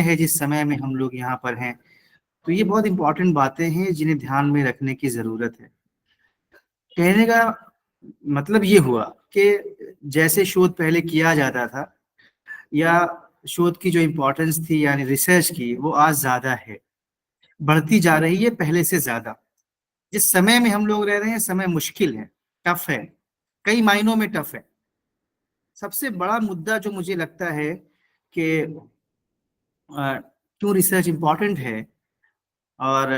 है जिस समय में हम लोग यहाँ पर हैं, तो ये बहुत इंपॉर्टेंट बातें हैं जिन्हें ध्यान में रखने की जरूरत है। कहने का मतलब ये हुआ कि जैसे शोध पहले किया जाता था, या शोध की जो इम्पोर्टेंस थी यानी रिसर्च की, वो आज ज्यादा है, बढ़ती जा रही है पहले से ज्यादा। जिस समय में हम लोग रह रहे हैं, समय मुश्किल है, टफ है, कई मायनों में टफ है। सबसे बड़ा मुद्दा जो मुझे लगता है कि क्यों रिसर्च इम्पोर्टेंट है, और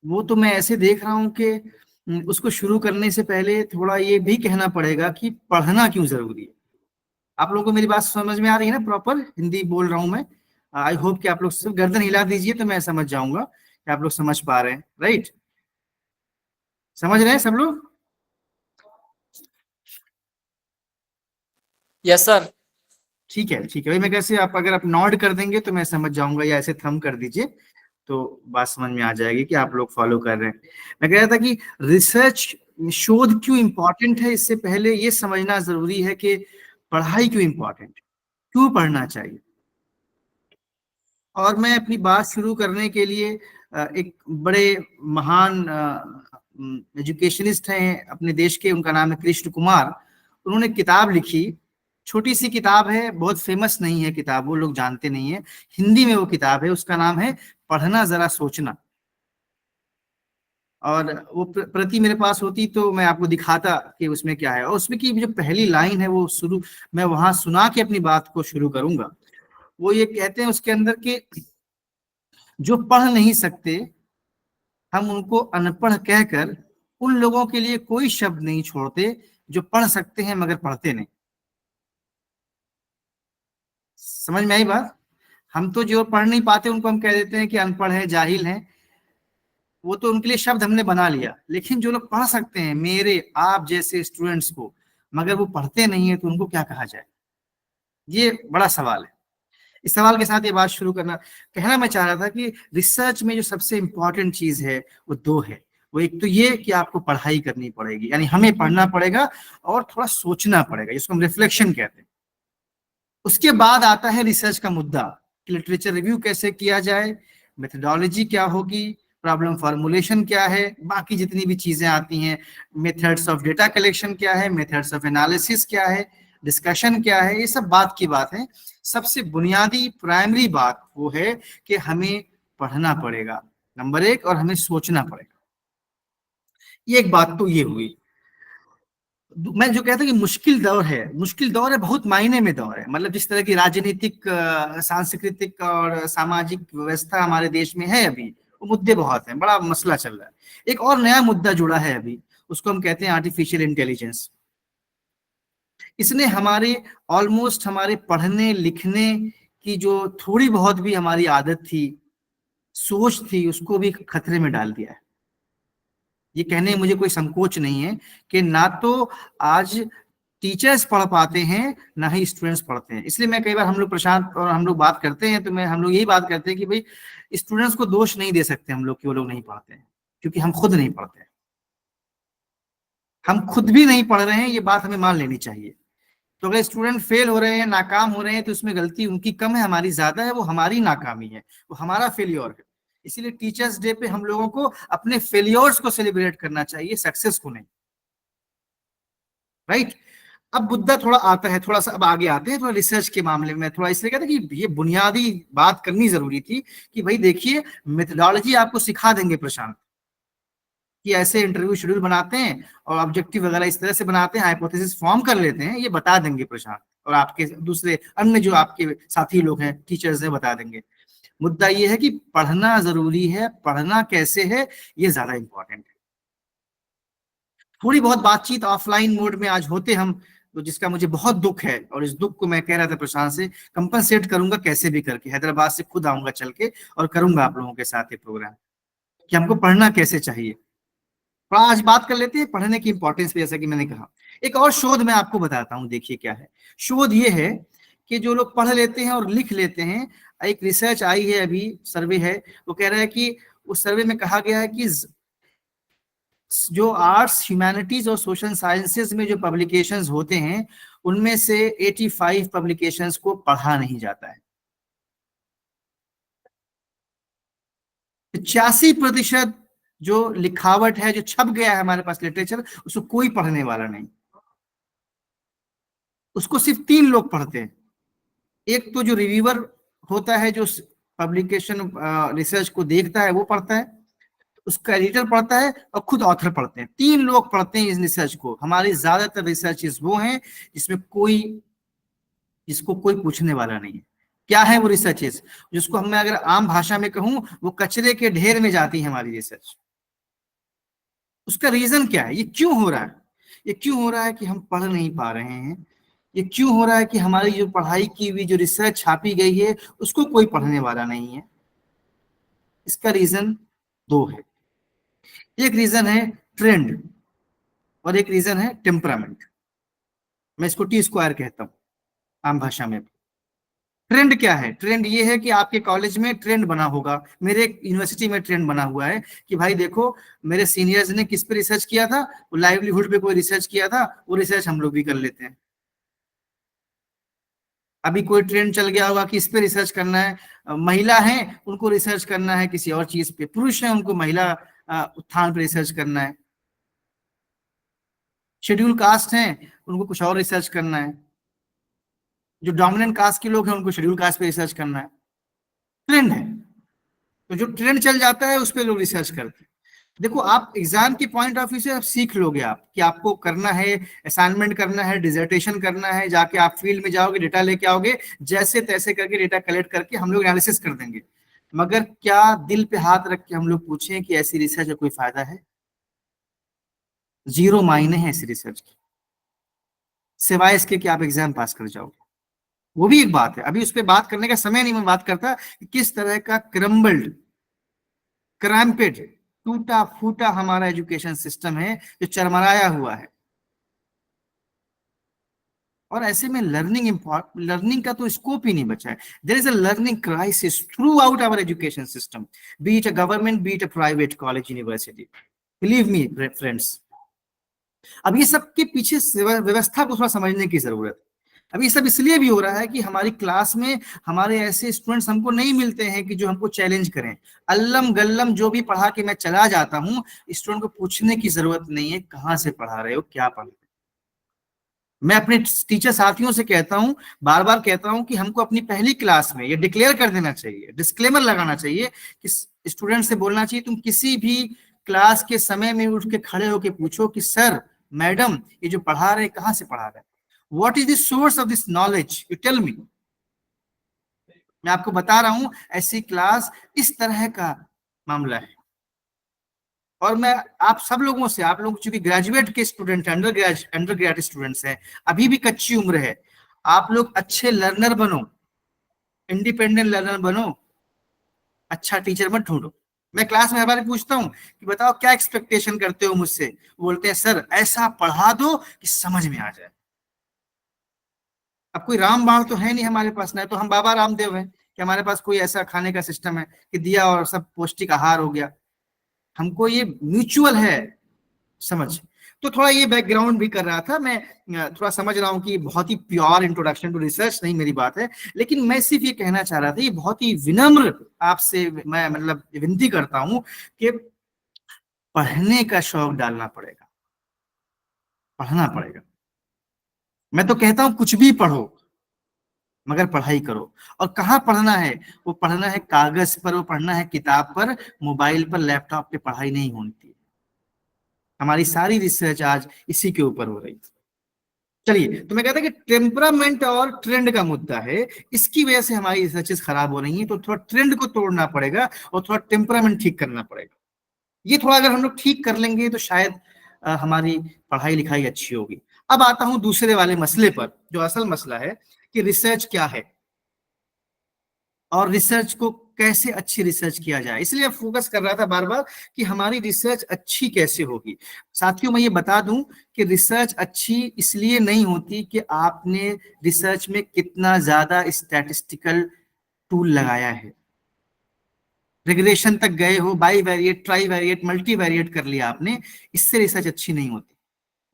वो तो मैं ऐसे देख रहा हूँ कि उसको शुरू करने से पहले थोड़ा ये भी कहना पड़ेगा कि पढ़ना क्यों जरूरी है। आप लोगों को मेरी बात समझ में आ रही है ना? प्रॉपर हिंदी बोल रहा हूँ मैं। आई होप कि आप लोग सिर्फ गर्दन हिला दीजिए तो मैं समझ जाऊंगा कि आप लोग समझ पा रहे हैं। राइट? समझ रहे हैं सब लोग? Yes sir. ठीक है, ठीक है भाई। मैं कैसे, आप अगर आप नॉड कर देंगे तो मैं समझ जाऊंगा, या ऐसे थंब कर दीजिए तो बात समझ में आ जाएगी कि आप लोग फॉलो कर रहे हैं। मैं कह रहा था कि रिसर्च, शोध क्यों इंपॉर्टेंट है, इससे पहले ये समझना जरूरी है कि पढ़ाई क्यों इंपॉर्टेंट, क्यों पढ़ना चाहिए। और मैं अपनी बात शुरू करने के लिए एक बड़े महान एजुकेशनिस्ट हैं अपने देश के, उनका नाम है कृष्ण कुमार। उन्होंने किताब लिखी, छोटी सी किताब है, बहुत फेमस नहीं है किताब, वो लोग जानते नहीं है। हिंदी में वो किताब है, उसका नाम है पढ़ना जरा सोचना। और वो प्रति मेरे पास होती तो मैं आपको दिखाता कि उसमें क्या है। और उसमें की जो पहली लाइन है वो शुरू, मैं वहां सुना के अपनी बात को शुरू करूंगा। वो ये कहते हैं उसके अंदर कि जो पढ़ नहीं सकते, हम उनको अनपढ़ कहकर उन लोगों के लिए कोई शब्द नहीं छोड़ते जो पढ़ सकते हैं मगर पढ़ते नहीं। समझ में आई बात? हम तो जो पढ़ नहीं पाते उनको हम कह देते हैं कि अनपढ़ है, जाहिल है। वो तो उनके लिए शब्द हमने बना लिया, लेकिन जो लोग पढ़ सकते हैं, मेरे आप जैसे स्टूडेंट्स को, मगर वो पढ़ते नहीं है, तो उनको क्या कहा जाए? ये बड़ा सवाल है। इस सवाल के साथ ये बात शुरू करना, कहना मैं चाह रहा था कि रिसर्च में जो सबसे इंपॉर्टेंट चीज है वो दो है। वो एक तो ये कि आपको पढ़ाई करनी पड़ेगी, यानी हमें पढ़ना पड़ेगा और थोड़ा सोचना पड़ेगा, जिसको हम रिफ्लेक्शन कहते हैं। उसके बाद आता है रिसर्च का मुद्दा कि लिटरेचर रिव्यू कैसे किया जाए, मेथडोलॉजी क्या होगी, प्रॉब्लम फॉर्मुलेशन क्या है, बाकी जितनी भी चीजें आती हैं, मेथड्स ऑफ डेटा कलेक्शन क्या है, मेथड्स ऑफ एनालिसिस क्या है, डिस्कशन क्या है, ये सब बात की बात है। सबसे बुनियादी प्राइमरी बात वो है कि हमें पढ़ना पड़ेगा, नंबर एक, और हमें सोचना पड़ेगा। ये एक बात तो ये हुई। मैं जो कहता हूँ कि मुश्किल दौर है, मुश्किल दौर है, बहुत मायने में दौर है। मतलब जिस तरह की राजनीतिक, सांस्कृतिक और सामाजिक व्यवस्था हमारे देश में है अभी, वो मुद्दे बहुत हैं, बड़ा मसला चल रहा है। एक और नया मुद्दा जुड़ा है अभी, उसको हम कहते हैं आर्टिफिशियल इंटेलिजेंस। इसने हमारे, ऑलमोस्ट हमारे पढ़ने लिखने की जो थोड़ी बहुत भी हमारी आदत थी, सोच थी, उसको भी खतरे में डाल दिया है। ये कहने में मुझे कोई संकोच नहीं है कि ना तो आज टीचर्स पढ़ पाते हैं, ना ही स्टूडेंट्स पढ़ते हैं। इसलिए मैं कई बार, हम लोग प्रशांत और हम लोग बात करते हैं तो मैं, हम लोग यही बात करते हैं कि भाई स्टूडेंट्स को दोष नहीं दे सकते हम लोग कि वो लोग नहीं पढ़ते हैं, क्योंकि हम खुद नहीं पढ़ते हैं। हम खुद भी नहीं पढ़ रहे हैं, ये बात हमें मान लेनी चाहिए। तो अगर स्टूडेंट फेल हो रहे हैं, नाकाम हो रहे हैं, तो उसमें गलती उनकी कम है, हमारी ज्यादा है। वो हमारी नाकामी है, वो हमारा फेल्योर है। इसीलिए टीचर्स डे पे हम लोगों को अपने फेल्योर्स को सेलिब्रेट करना चाहिए, सक्सेस को नहीं। राइट? अब मुद्दा थोड़ा आता है, थोड़ा सा अब आगे आते हैं, थोड़ा रिसर्च के मामले में। थोड़ा इसलिए कहते हैं कि ये बुनियादी बात करनी जरूरी थी कि भाई देखिए, मेथडोलॉजी आपको सिखा देंगे प्रशांत, कि ऐसे इंटरव्यू शेड्यूल बनाते हैं और ऑब्जेक्टिव वगैरह इस तरह से बनाते हैं, हाइपोथेसिस फॉर्म कर लेते हैं, ये बता देंगे प्रशांत, और आपके दूसरे अन्य जो आपके साथी लोग हैं, टीचर्स हैं, बता देंगे। मुद्दा ये है कि पढ़ना जरूरी है, पढ़ना कैसे है, ये ज्यादा इंपॉर्टेंट है। थोड़ी बहुत बातचीत ऑफलाइन मोड में आज होते हम, तो जिसका मुझे बहुत दुख है, और इस दुख को मैं कह रहा था प्रशांत से, कंपनसेट करूंगा कैसे भी करके, हैदराबाद से खुद आऊंगा चल के और करूंगा आप लोगों के साथ ये प्रोग्राम, कि हमको पढ़ना कैसे चाहिए। थोड़ा आज बात कर लेते हैं पढ़ने की इंपॉर्टेंस पे, जैसा कि मैंने कहा। एक और शोध मैं आपको बताता हूं, देखिए क्या है। शोध ये है कि जो लोग पढ़ लेते हैं और लिख लेते हैं, एक रिसर्च आई है अभी, सर्वे है, वो कह रहा है कि उस सर्वे में कहा गया है कि जो आर्ट्स, ह्यूमैनिटीज और सोशल साइंसेज में जो पब्लिकेशंस होते हैं, उनमें से 85 पब्लिकेशंस को पढ़ा नहीं जाता है। 85% जो लिखावट है, जो छप गया है हमारे पास लिटरेचर, उसको कोई पढ़ने वाला नहीं, उसको सिर्फ 3 लोग पढ़ते हैं। एक तो जो रिव्यूअर होता है, जो पब्लिकेशन रिसर्च को देखता है, वो पढ़ता है, उसका एडिटर पढ़ता है, और खुद ऑथर पढ़ते हैं। 3 लोग पढ़ते हैं इस रिसर्च को। हमारी ज्यादातर रिसर्चेस वो हैं जिसमें कोई, जिसको कोई पूछने वाला नहीं है। क्या है वो रिसर्चेस? जिसको हम, मैं अगर आम भाषा में कहूं, वो कचरे के ढेर में जाती है हमारी रिसर्च। उसका रीजन क्या है? ये क्यों हो रहा है? ये क्यों हो रहा है कि हम पढ़ नहीं पा रहे हैं? ये क्यों हो रहा है कि हमारी जो पढ़ाई की हुई जो रिसर्च छापी गई है, उसको कोई पढ़ने वाला नहीं है? इसका रीजन दो है। एक रीजन है ट्रेंड, और एक रीजन है टेम्परामेंट। मैं इसको टी स्क्वायर कहता हूँ आम भाषा में। ट्रेंड क्या है? ट्रेंड ये है कि आपके कॉलेज में ट्रेंड बना होगा, मेरे यूनिवर्सिटी में ट्रेंड बना हुआ है कि भाई देखो, मेरे सीनियर्स ने किस पे रिसर्च किया था, वो लाइवलीहुड पे कोई रिसर्च किया था, वो रिसर्च हम लोग भी कर लेते हैं। अभी कोई ट्रेंड चल गया होगा कि इस पे रिसर्च करना है। महिला हैं, उनको रिसर्च करना है किसी और चीज पे। पुरुष हैं, उनको महिला उत्थान पे रिसर्च करना है। शेड्यूल कास्ट हैं, उनको कुछ और रिसर्च करना है। जो डोमिनेंट कास्ट के लोग हैं, उनको शेड्यूल कास्ट पे रिसर्च करना है। ट्रेंड है, तो जो ट्रेंड चल जाता है उस पर लोग रिसर्च करते हैं। देखो, आप एग्जाम के पॉइंट ऑफ व्यू से आप सीख लोगे, आप कि आपको करना है, असाइनमेंट करना है, डिसर्टेशन करना है, जाके आप फील्ड में जाओगे, डेटा लेके आओगे, जैसे तैसे करके डेटा कलेक्ट करके हम लोग एनालिसिस कर देंगे। मगर क्या दिल पे हाथ रख के हम लोग पूछें कि ऐसी रिसर्च का कोई फायदा है? जीरो मायने है ऐसी रिसर्च की, सिवाय इसके कि आप एग्जाम पास कर जाओगे। वो भी एक बात है, अभी उस पर बात करने का समय नहीं। मैं बात करता कि किस तरह का क्रम्बल्ड, क्रैम्पेड, टूटा फूटा हमारा एजुकेशन सिस्टम है, जो चरमराया हुआ है। और ऐसे में लर्निंग का तो स्कोप ही नहीं बचा है। There is a learning crisis throughout our education system, be it a government, be it a private college university. Believe me friends, अब ये सब के पीछे व्यवस्था को थोड़ा समझने की जरूरत है। अब ये सब इसलिए भी हो रहा है कि हमारी क्लास में हमारे ऐसे स्टूडेंट्स हमको नहीं मिलते हैं कि जो हमको चैलेंज करें। अल्लम गल्लम जो भी पढ़ा के मैं चला जाता हूँ, स्टूडेंट को पूछने की जरूरत नहीं है कहाँ से पढ़ा रहे हो, क्या पढ़ रहे हो। मैं अपने टीचर साथियों से कहता हूं, बार बार कहता हूं कि हमको अपनी पहली क्लास में ये डिक्लेयर कर देना चाहिए, डिस्क्लेमर लगाना चाहिए कि स्टूडेंट से बोलना चाहिए, तुम किसी भी क्लास के समय में उठ के खड़े होके पूछो कि सर, मैडम, ये जो पढ़ा रहे कहाँ से पढ़ा रहे, what is the source of this knowledge, you tell me. मैं आपको बता रहा हूं, ऐसी क्लास, इस तरह का मामला है। और मैं आप सब लोगों से, आप लोग चूंकि ग्रेजुएट के स्टूडेंट हैं, अंडर ग्रेजुएट स्टूडेंट्स हैं, अभी भी कच्ची उम्र है, आप लोग अच्छे लर्नर बनो, इंडिपेंडेंट लर्नर बनो, अच्छा टीचर मत ढूंढो। मैं क्लास में हर बार पूछता हूँ कि बताओ क्या एक्सपेक्टेशन करते हो मुझसे, बोलते हैं सर ऐसा पढ़ा दो कि समझ में आ जाए। अब कोई रामबाण तो है नहीं हमारे पास, ना तो हम बाबा रामदेव हैं कि हमारे पास कोई ऐसा खाने का सिस्टम है कि दिया और सब पौष्टिक आहार हो गया। हमको ये म्यूचुअल है समझ। तो थोड़ा ये बैकग्राउंड भी कर रहा था मैं। थोड़ा समझ रहा हूँ कि बहुत ही प्योर इंट्रोडक्शन टू रिसर्च नहीं मेरी बात है, लेकिन मैं सिर्फ ये कहना चाह रहा था, ये बहुत ही विनम्र आपसे मैं मतलब विनती करता हूँ कि पढ़ने का शौक डालना पड़ेगा, पढ़ना पड़ेगा। मैं तो कहता हूँ कुछ भी पढ़ो, मगर पढ़ाई करो। और कहाँ पढ़ना है? वो पढ़ना है कागज पर, वो पढ़ना है किताब पर, मोबाइल पर, लैपटॉप पे पढ़ाई नहीं होती। हमारी सारी रिसर्च आज इसी के ऊपर हो रही है। चलिए, तो मैं कहता कि टेम्परामेंट और ट्रेंड का मुद्दा है, इसकी वजह से हमारी रिसर्चेस खराब हो रही हैं। तो थोड़ा ट्रेंड को तोड़ना पड़ेगा और थोड़ा टेम्परामेंट ठीक करना पड़ेगा। ये थोड़ा अगर हम लोग ठीक कर लेंगे तो शायद हमारी पढ़ाई लिखाई अच्छी होगी। अब आता हूं दूसरे वाले मसले पर, जो असल मसला है कि रिसर्च क्या है और रिसर्च को कैसे अच्छी रिसर्च किया जाए। इसलिए फोकस कर रहा था बार बार कि हमारी रिसर्च अच्छी कैसे होगी। साथियों, मैं ये बता दूं कि रिसर्च अच्छी इसलिए नहीं होती कि आपने रिसर्च में कितना ज्यादा स्टैटिस्टिकल टूल लगाया है, रिग्रेशन तक गए हो, by variate, try variate, multi variate कर लिया आपने, इससे रिसर्च अच्छी नहीं होती।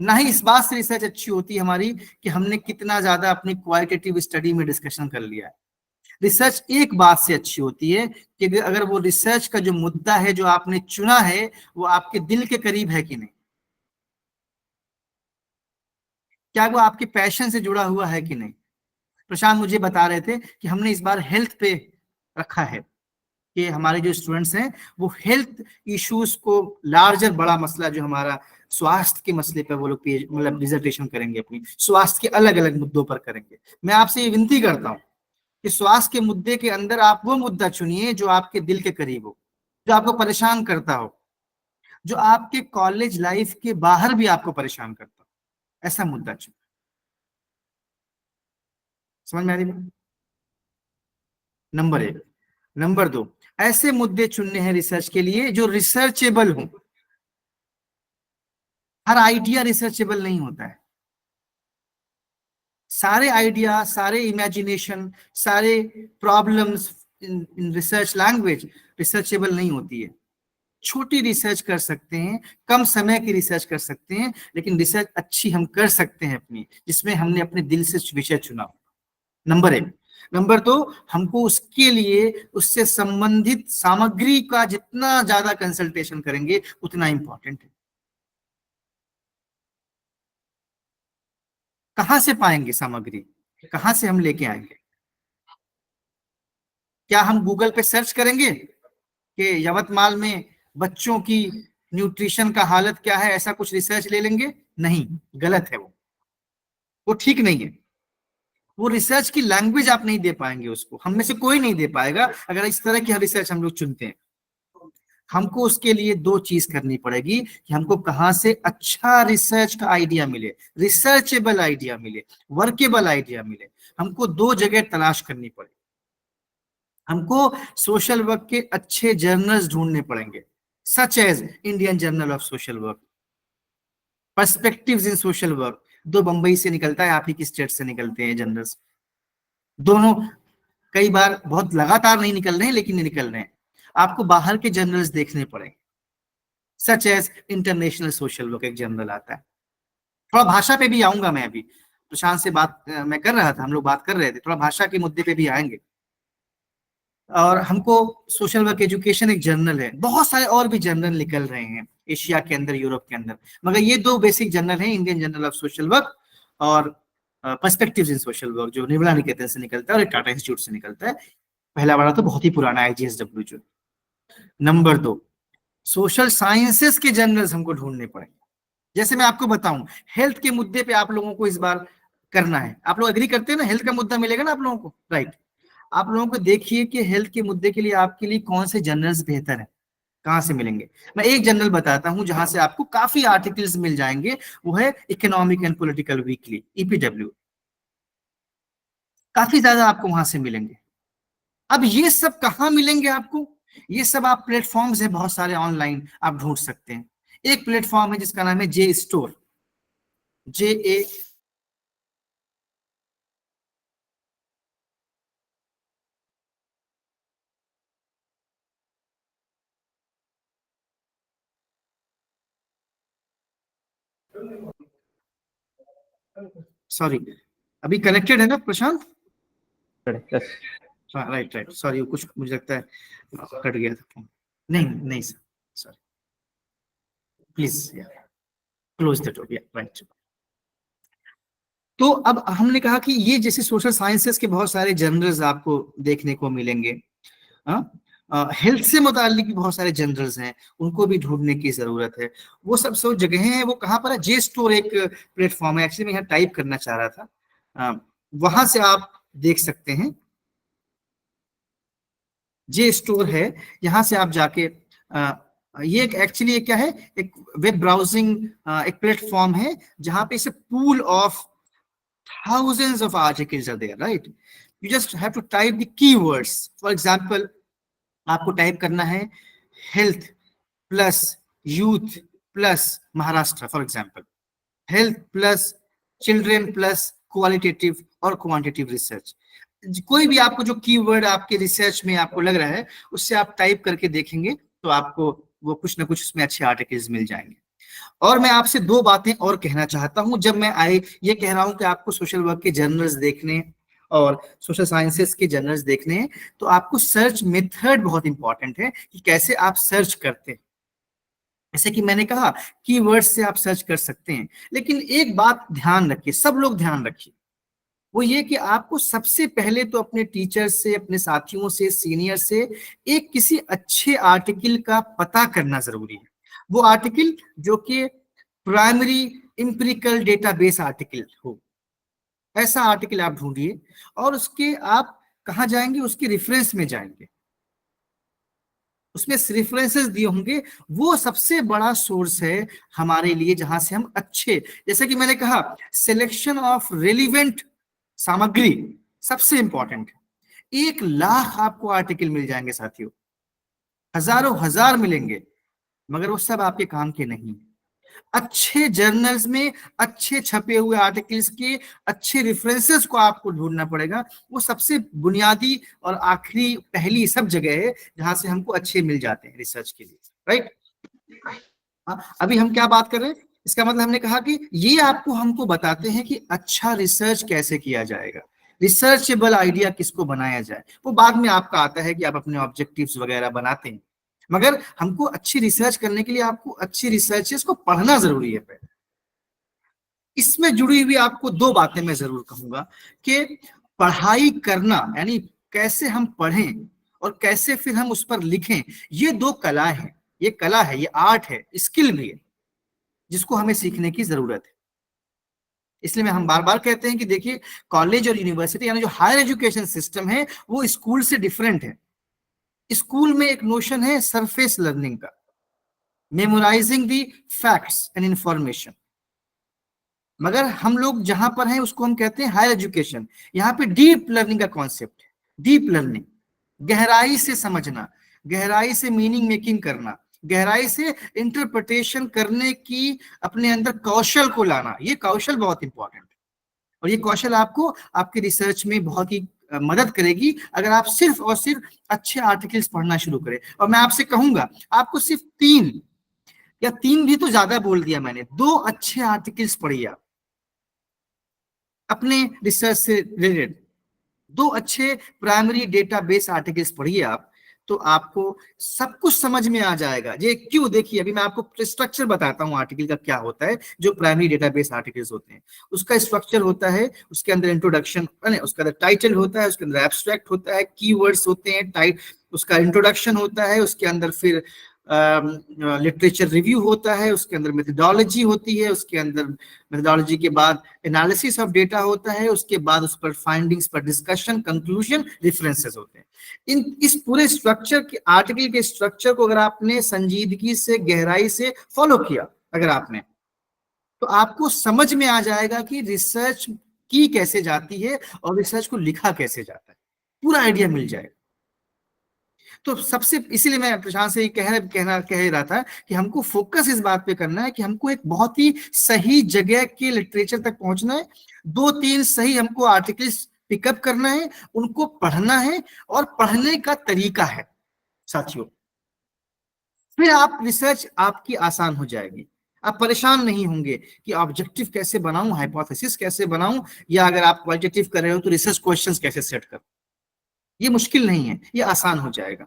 ना ही इस बात से रिसर्च अच्छी होती है हमारी कि हमने कितना ज्यादा अपनी क्वालिटेटिव स्टडी में डिस्कशन कर लिया है। रिसर्च एक बात से अच्छी होती है कि अगर वो रिसर्च का जो मुद्दा है जो आपने चुना है वो आपके दिल के करीब है कि नहीं, क्या वो आपके पैशन से जुड़ा हुआ है कि नहीं। प्रशांत मुझे बता रहे थे कि हमने इस बार हेल्थ पे रखा है कि हमारे जो स्टूडेंट्स हैं वो हेल्थ इश्यूज को, लार्जर बड़ा मसला जो हमारा स्वास्थ्य के मसले पर वो लोग मतलब डिसर्टेशन करेंगे, अपनी स्वास्थ्य के अलग अलग मुद्दों पर करेंगे। मैं आपसे ये विनती करता हूँ कि स्वास्थ्य के मुद्दे के अंदर आप वो मुद्दा चुनिए जो आपके दिल के करीब हो, जो आपको परेशान करता हो, जो आपके कॉलेज लाइफ के बाहर भी आपको परेशान करता हो, ऐसा मुद्दा चुनिए। समझ में आ रही बात? नंबर एक। नंबर दो, ऐसे मुद्दे चुनने हैं रिसर्च के लिए जो रिसर्चेबल हो। हर आइडिया रिसर्चेबल नहीं होता है। सारे आइडिया, सारे इमेजिनेशन, सारे problems in research language researchable नहीं होती है। छोटी रिसर्च कर सकते हैं, कम समय की रिसर्च कर सकते हैं, लेकिन रिसर्च अच्छी हम कर सकते हैं अपनी, जिसमें हमने अपने दिल से विषय चुना। नंबर एक। नंबर दो, हमको उसके लिए उससे संबंधित सामग्री का जितना ज्यादा कंसल्टेशन करेंगे उतना इंपॉर्टेंट है। कहाँ से पाएंगे सामग्री, कहाँ से हम लेके आएंगे? क्या हम गूगल पे सर्च करेंगे कि यवतमाल में बच्चों की न्यूट्रिशन का हालत क्या है, ऐसा कुछ रिसर्च ले लेंगे? नहीं, गलत है वो ठीक नहीं है। वो रिसर्च की लैंग्वेज आप नहीं दे पाएंगे उसको, हम में से कोई नहीं दे पाएगा अगर इस तरह की रिसर्च हम लोग चुनते हैं। हमको उसके लिए दो चीज करनी पड़ेगी कि हमको कहाँ से अच्छा रिसर्च का आइडिया मिले, रिसर्चेबल आइडिया मिले, वर्केबल आइडिया मिले। हमको दो जगह तलाश करनी पड़ेगी। हमको सोशल वर्क के अच्छे जर्नल्स ढूंढने पड़ेंगे, such as Indian journal of social work, perspectives in social work. दो बंबई से निकलता है, आप ही की स्टेट से निकलते हैं जर्नल्स दोनों। कई बार बहुत लगातार नहीं निकल रहे हैं लेकिन निकल रहे हैं। आपको बाहर के जर्नल्स देखने पड़ेंगे, such as international social work एक जर्नल आता है। थोड़ा भाषा पे भी आऊंगा मैं अभी, प्रशांत से बात मैं कर रहा था, हम लोग बात कर रहे थे, थोड़ा भाषा के मुद्दे पे भी आएंगे। और हमको सोशल वर्क एजुकेशन एक जर्नल है, बहुत सारे और भी जर्नल निकल रहे हैं एशिया के अंदर, यूरोप के अंदर, मगर ये दो बेसिक जर्नल हैं, Indian journal of social work और पर्सपेक्टिव्स इन सोशल वर्क, जो निर्मला निकेतन से निकलता है और टाटा इंस्टीट्यूट से निकलता है। पहला वाला तो बहुत ही पुराना IGSW जो। नंबर दो, सोशल साइंसेस के जर्नल्स हमको ढूंढने पड़ेंगे। जैसे मैं आपको बताऊं, हेल्थ के मुद्दे पे आप लोगों को इस बार करना है, आप लोग एग्री करते हैं ना, हेल्थ का मुद्दा मिलेगा ना आप लोगों को, राइट? आप लोगों को देखिए कि हेल्थ के मुद्दे के लिए आपके लिए कौन से जर्नल्स बेहतर है, कहाँ से मिलेंगे। मैं एक जर्नल बताता हूं जहां से आपको काफी आर्टिकल्स मिल जाएंगे, वो है economic and political weekly, EPW। काफी ज्यादा आपको वहां से मिलेंगे। अब ये सब कहाँ मिलेंगे आपको? ये सब आप प्लेटफॉर्म्स है बहुत सारे ऑनलाइन, आप ढूंढ सकते हैं। एक प्लेटफॉर्म है जिसका नाम है जे स्टोर, JA। सॉरी, अभी कनेक्टेड है ना प्रशांत? हाँ राइट राइट, सॉरी कुछ मुझे लगता है कट गया था फोन। नहीं नहीं sir, sorry, please close the door, right. तो अब हमने कहा कि ये जैसे सोशल साइंसेस के बहुत सारे जर्नल्स आपको देखने को मिलेंगे। हाँ, हेल्थ से मुतालिक भी बहुत सारे जर्नल्स हैं, उनको भी ढूंढने की जरूरत है। वो सब जगह हैं, वो कहाँ पर है? जे स्टोर एक प्लेटफॉर्म है, एक्चुअली मैं यहाँ टाइप करना चाह रहा था। वहां से आप देख सकते हैं, जे स्टोर है, यहाँ से आप जाके ये एक्चुअली क्या है, एक वेब ब्राउजिंग एक प्लेटफॉर्म है जहाँ पे इसे pool of thousands of articles are there, right? You just have to type the keywords. For example, आपको टाइप करना है health plus youth plus Maharashtra, for example health plus children plus qualitative और quantitative research. कोई भी आपको जो keyword आपके research में आपको लग रहा है, उससे आप टाइप करके देखेंगे तो आपको वो कुछ ना कुछ उसमें अच्छे आर्टिकल्स मिल जाएंगे। और मैं आपसे दो बातें और कहना चाहता हूं। जब मैं आए ये कह रहा हूं कि आपको सोशल वर्क के जर्नल्स देखने और सोशल साइंसेस के जर्नल्स देखने हैं, तो आपको सर्च मेथड बहुत इंपॉर्टेंट है कि कैसे आप सर्च करते हैं। जैसे कि मैंने कहा, कीवर्ड से आप सर्च कर सकते हैं, लेकिन एक बात ध्यान रखिए, सब लोग ध्यान रखिए, वो ये कि आपको सबसे पहले तो अपने टीचर से, अपने साथियों से, सीनियर से एक किसी अच्छे आर्टिकल का पता करना जरूरी है। वो आर्टिकल जो कि प्राइमरी इंपिरिकल डेटाबेस आर्टिकल हो, ऐसा आर्टिकल आप ढूंढिए और उसके आप कहाँ जाएंगे, उसके रेफरेंस में जाएंगे, उसमें रेफरेंसेस दिए होंगे, वो सबसे बड़ा सोर्स है हमारे लिए, जहां से हम अच्छे, जैसे कि मैंने कहा, सिलेक्शन ऑफ रेलिवेंट सामग्री सबसे इंपॉर्टेंट है। 1 लाख आपको आर्टिकल मिल जाएंगे साथियों, हजारों हजार मिलेंगे, मगर वो सब आपके काम के नहीं। अच्छे जर्नल्स में अच्छे छपे हुए आर्टिकल्स के अच्छे रेफरेंसेस को आपको ढूंढना पड़ेगा। वो सबसे बुनियादी और आखिरी पहली सब जगह है जहां से हमको अच्छे मिल जाते हैं रिसर्च के लिए, राइट। हाँ, अभी हम क्या बात कर रहे हैं, इसका मतलब हमने कहा कि ये आपको हमको बताते हैं कि अच्छा रिसर्च कैसे किया जाएगा, रिसर्चेबल आइडिया किसको बनाया जाए। वो बाद में आपका आता है कि आप अपने ऑब्जेक्टिव्स वगैरह बनाते हैं, मगर हमको अच्छी रिसर्च करने के लिए आपको अच्छी रिसर्चेस को पढ़ना जरूरी है पहले। इसमें जुड़ी हुई आपको 2 बातें मैं जरूर कहूंगा कि पढ़ाई करना यानी कैसे हम पढ़ें और कैसे फिर हम उस पर लिखें, ये 2 कला है, ये कला है, ये आर्ट है, स्किल भी है, जिसको हमें सीखने की जरूरत है। इसलिए मैं हम बार बार कहते हैं कि देखिए, कॉलेज और यूनिवर्सिटी यानी जो हायर एजुकेशन सिस्टम है वो स्कूल से डिफरेंट है। स्कूल में एक नोशन है सरफेस लर्निंग का, memorising the facts and information, मगर हम लोग जहां पर हैं उसको हम कहते हैं हायर एजुकेशन। यहाँ पे डीप लर्निंग का कॉन्सेप्ट है, डीप लर्निंग, गहराई से समझना, गहराई से मीनिंग मेकिंग करना, गहराई से इंटरप्रिटेशन करने की अपने अंदर कौशल को लाना, ये कौशल बहुत इंपॉर्टेंट है। और ये कौशल आपको आपके रिसर्च में बहुत ही मदद करेगी अगर आप सिर्फ और सिर्फ अच्छे आर्टिकल्स पढ़ना शुरू करें। और मैं आपसे कहूंगा, आपको सिर्फ 3 या 3 भी तो ज्यादा बोल दिया मैंने, 2 अच्छे आर्टिकल्स पढ़िए आप अपने रिसर्च से रिलेटेड, 2 अच्छे प्राइमरी डेटाबेस आर्टिकल्स पढ़िए आप, तो आपको सब कुछ समझ में आ जाएगा। ये क्यों, देखिए अभी मैं आपको स्ट्रक्चर बताता हूँ आर्टिकल का क्या होता है। जो प्राइमरी डेटाबेस आर्टिकल्स होते हैं उसका स्ट्रक्चर होता है, उसके अंदर इंट्रोडक्शन, उसके अंदर टाइटल होता है, उसके अंदर एब्स्ट्रैक्ट होता है, कीवर्ड्स होते हैं, उसका इंट्रोडक्शन होता है, उसके अंदर फिर लिटरेचर रिव्यू होता है, उसके अंदर मेथडोलॉजी होती है, उसके अंदर मेथडोलॉजी के बाद एनालिसिस ऑफ डेटा होता है, उसके बाद उस पर फाइंडिंग्स पर डिस्कशन, कंक्लूजन, रेफरेंसेस होते हैं। इस पूरे स्ट्रक्चर के, आर्टिकल के स्ट्रक्चर को अगर आपने संजीदगी से, गहराई से फॉलो किया अगर आपने, तो आपको समझ में आ जाएगा कि रिसर्च की कैसे जाती है और रिसर्च को लिखा कैसे जाता है, पूरा आइडिया मिल जाएगा। तो सबसे, इसीलिए मैं प्रशांत से कह रहा था कि हमको फोकस इस बात पे करना है कि हमको एक बहुत ही सही जगह के लिटरेचर तक पहुंचना है। 2-3 सही हमको आर्टिकल्स पिकअप करना है, उनको पढ़ना है, और पढ़ने का तरीका है साथियों, फिर आप रिसर्च आपकी आसान हो जाएगी। आप परेशान नहीं होंगे कि ऑब्जेक्टिव कैसे बनाऊं, हाइपोथेसिस कैसे बनाऊं, या अगर आप क्वालिटेटिव कर रहे हो तो रिसर्च क्वेश्चंस कैसे सेट करूं। ये मुश्किल नहीं है, ये आसान हो जाएगा।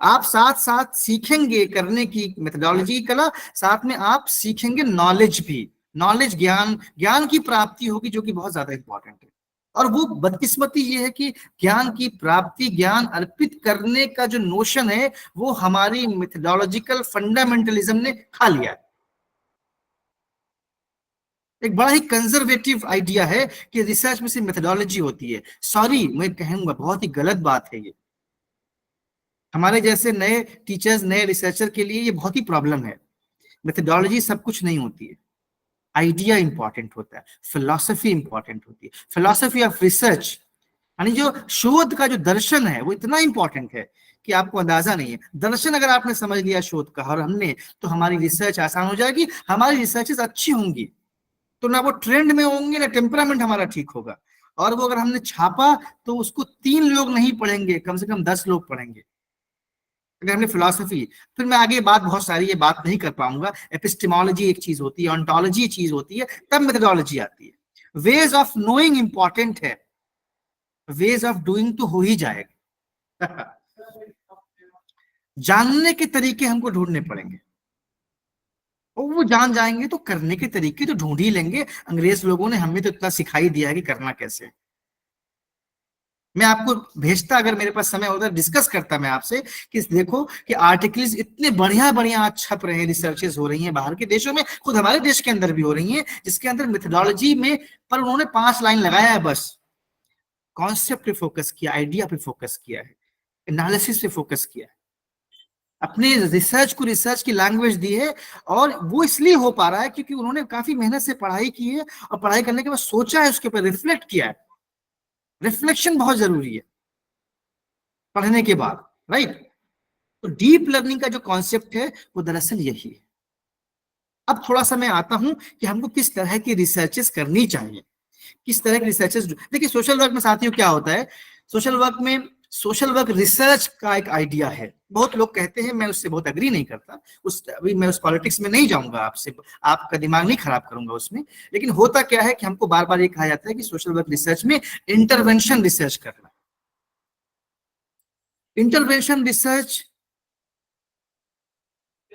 आप साथ साथ सीखेंगे करने की मेथडोलॉजी कला, साथ में आप सीखेंगे नॉलेज भी, नॉलेज, ज्ञान, ज्ञान की प्राप्ति होगी, जो कि बहुत ज्यादा इंपॉर्टेंट है। और वो बदकिस्मती ये है कि ज्ञान की प्राप्ति, ज्ञान अर्पित करने का जो नोशन है वो हमारी मेथडोलॉजिकल फंडामेंटलिज्म ने खा लिया है। एक बड़ा ही कंजर्वेटिव आइडिया है कि रिसर्च में सिर्फ मेथडोलॉजी होती है। सॉरी, मैं कहूंगा बहुत ही गलत बात है ये। हमारे जैसे नए टीचर्स, नए रिसर्चर के लिए ये बहुत ही प्रॉब्लम है। मेथडोलॉजी सब कुछ नहीं होती है, आइडिया इंपॉर्टेंट होता है, फिलॉसफी इंपॉर्टेंट होती है, फिलॉसफी ऑफ रिसर्च, यानी जो शोध का जो दर्शन है वो इतना इंपॉर्टेंट है कि आपको अंदाजा नहीं है। दर्शन अगर आपने समझ लिया शोध का और हमने, तो हमारी रिसर्च आसान हो जाएगी, हमारी रिसर्चेस अच्छी होंगी, तो ना वो ट्रेंड में होंगे, ना टेम्परामेंट हमारा ठीक होगा। और वो अगर हमने छापा तो उसको 3 लोग नहीं पढ़ेंगे, कम से कम 10 लोग पढ़ेंगे। अगर हमने फिलोसफी, फिर मैं आगे बात बहुत सारी, ये बात नहीं कर पाऊंगा। एपिस्टेमोलॉजी एक चीज होती है, ऑन्टोलॉजी चीज होती है, तब मेथडोलॉजी आती है। वेज ऑफ नोइंग इंपॉर्टेंट है, वेज ऑफ डूइंग तो हो ही जाएगा। जानने के तरीके हमको ढूंढने पड़ेंगे, और वो जान जाएंगे तो करने के तरीके तो ढूंढ ही लेंगे। अंग्रेज लोगों ने हमें तो इतना सिखाई दिया है कि करना कैसे है। मैं आपको भेजता, अगर मेरे पास समय होता, डिस्कस करता मैं आपसे कि देखो कि आर्टिकल्स इतने बढ़िया बढ़िया आज छप रहे हैं, रिसर्चेस हो रही हैं बाहर के देशों में, खुद हमारे देश के अंदर भी हो रही हैं, जिसके अंदर मेथोडोलॉजी में, पर उन्होंने 5 लाइन लगाया है बस, कॉन्सेप्ट पे फोकस किया, आइडिया पे फोकस किया है, एनालिसिस पे फोकस किया है, अपने रिसर्च को रिसर्च की लैंग्वेज दी है। और वो इसलिए हो पा रहा है क्योंकि उन्होंने काफी मेहनत से पढ़ाई की है, और पढ़ाई करने के बाद सोचा है, उसके ऊपर रिफ्लेक्ट किया है। रिफ्लेक्शन बहुत जरूरी है पढ़ने के बाद, राइट। तो डीप लर्निंग का जो कॉन्सेप्ट है वो दरअसल यही है। अब थोड़ा सा मैं आता हूं कि हमको किस तरह की रिसर्चेस करनी चाहिए, किस तरह की रिसर्चेस। देखिए सोशल वर्क में साथियों क्या होता है, सोशल वर्क में, सोशल वर्क रिसर्च का एक आइडिया है, बहुत लोग कहते हैं, मैं उससे बहुत एग्री नहीं करता, उस अभी मैं उस पॉलिटिक्स में नहीं जाऊंगा, आपसे आपका दिमाग नहीं खराब करूंगा उसमें। लेकिन होता क्या है कि हमको बार बार ये कहा जाता है कि सोशल वर्क रिसर्च में इंटरवेंशन रिसर्च करना। इंटरवेंशन रिसर्च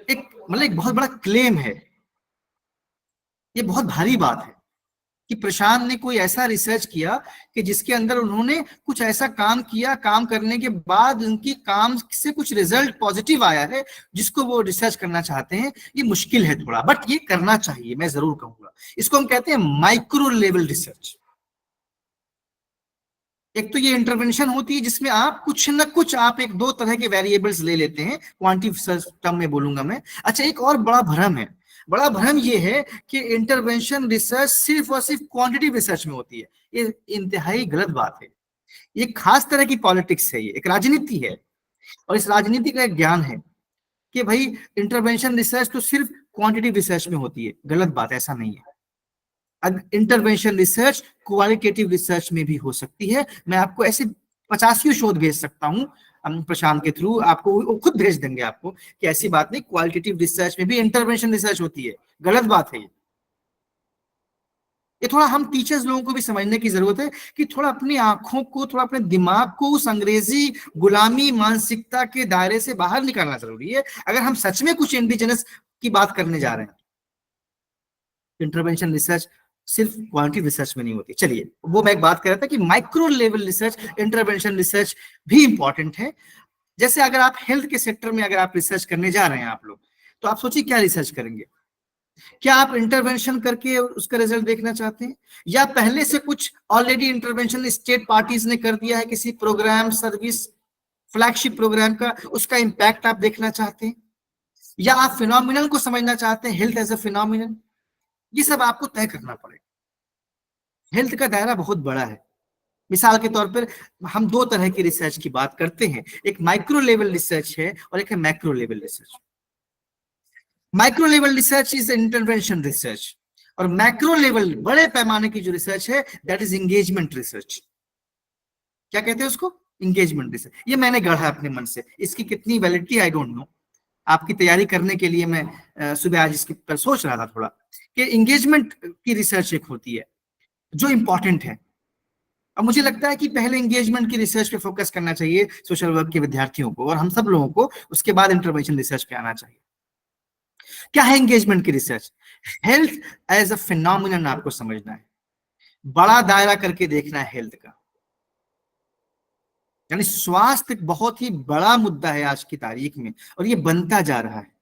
एक मतलब एक बहुत बड़ा क्लेम है, ये बहुत भारी बात है कि प्रशांत ने कोई ऐसा रिसर्च किया कि जिसके अंदर उन्होंने कुछ ऐसा काम किया, काम करने के बाद उनकी काम से कुछ रिजल्ट पॉजिटिव आया है, जिसको वो रिसर्च करना चाहते हैं। ये मुश्किल है थोड़ा, बट ये करना चाहिए, मैं जरूर कहूंगा। इसको हम कहते हैं माइक्रो लेवल रिसर्च। एक तो ये इंटरवेंशन होती है जिसमें आप कुछ न कुछ, आप एक दो तरह के वेरिएबल्स ले लेते हैं, क्वांटिटेटिव टर्म में बोलूंगा मैं। अच्छा, एक और बड़ा भ्रम है, बड़ा भ्रम ये है कि इंटरवेंशन रिसर्च सिर्फ और सिर्फ क्वांटिटी रिसर्च में होती है। ये इंतहाई गलत बात है। ये खास तरह की पॉलिटिक्स है, ये एक राजनीति है, और इस राजनीति का एक ज्ञान है कि भाई इंटरवेंशन रिसर्च तो सिर्फ क्वांटिटी रिसर्च में होती है। गलत बात, ऐसा नहीं है। इंटरवेंशन रिसर्च क्वालिटेटिव रिसर्च में भी हो सकती है। मैं आपको ऐसे 50 शोध भेज सकता हूं, हम प्रशांत के थ्रू आपको वो खुद भेज देंगे आपको, कि ऐसी बात नहीं, क्वालिटेटिव रिसर्च में भी इंटरवेंशन रिसर्च होती है। गलत बात है ये थोड़ा हम टीचर्स लोगों को भी समझने की जरूरत है कि थोड़ा अपनी आंखों को, थोड़ा अपने दिमाग को उस अंग्रेजी गुलामी मानसिकता के दायरे से बाहर निकालना जरूरी है, अगर हम सच में कुछ इंडिजिनस की बात करने जा रहे हैं। इंटरवेंशन रिसर्च सिर्फ क्वांटिटी रिसर्च में नहीं होती। चलिए, वो मैं एक बात कर रहा था कि micro level research, intervention research भी इंपॉर्टेंट है। जैसे अगर आप हेल्थ के सेक्टर में अगर आप रिसर्च करने जा रहे हैं आप लोग, तो आप सोचिए क्या रिसर्च करेंगे। क्या आप इंटरवेंशन करके उसका रिजल्ट देखना चाहते हैं, या पहले से कुछ ऑलरेडी इंटरवेंशन स्टेट पार्टीज ने कर दिया है किसी प्रोग्राम, सर्विस, फ्लैगशिप प्रोग्राम का, उसका इंपैक्ट आप देखना चाहते हैं, या आप फिनोमिनल को समझना चाहते हैं, हेल्थ एज अ फिनोमिनल। ये सब आपको तय करना पड़ेगा। हेल्थ का दायरा बहुत बड़ा है। मिसाल के तौर पर हम दो तरह की रिसर्च की बात करते हैं, एक माइक्रो लेवल रिसर्च है और एक है macro level research. Micro level research is intervention research, और मैक्रो लेवल बड़े पैमाने की जो रिसर्च है दैट इज एंगेजमेंट रिसर्च। क्या कहते हैं उसको? Engagement research. ये मैंने गढ़ा अपने मन से, इसकी कितनी वैलिडिटी आई डोंट नो। आपकी तैयारी करने के लिए मैं सुबह आज इसके पर सोच रहा था थोड़ा, कि एंगेजमेंट की रिसर्च एक होती है जो इंपॉर्टेंट है। अब मुझे लगता है कि पहले एंगेजमेंट की रिसर्च पे फोकस करना चाहिए सोशल वर्क के विद्यार्थियों को और हम सब लोगों को, उसके बाद इंटरवेंशन रिसर्च पे आना चाहिए। क्या है एंगेजमेंट की research? Health as a phenomenon आपको समझना है, बड़ा दायरा करके देखना है हेल्थ का। यानी स्वास्थ्य एक बहुत ही बड़ा मुद्दा है आज की तारीख में, और ये बनता जा रहा है।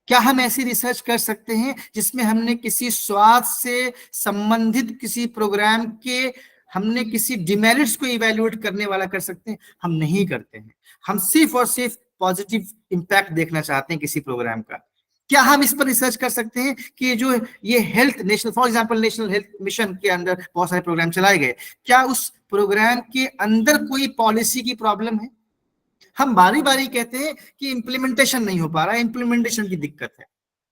क्या हम ऐसी रिसर्च कर सकते हैं जिसमें हमने किसी स्वास्थ्य से संबंधित किसी प्रोग्राम के, हमने किसी डिमेरिट्स को इवेल्युएट करने वाला कर सकते हैं? हम नहीं करते हैं। हम सिर्फ और सिर्फ पॉजिटिव इंपैक्ट देखना चाहते हैं किसी प्रोग्राम का। क्या हम इस पर रिसर्च कर सकते हैं कि जो ये health national, for example national health mission के अंदर बहुत सारे प्रोग्राम चलाए गए, क्या उस प्रोग्राम के अंदर कोई पॉलिसी की प्रॉब्लम है? हम बारी बारी कहते हैं कि इम्प्लीमेंटेशन नहीं हो पा रहा है, इम्प्लीमेंटेशन की दिक्कत है।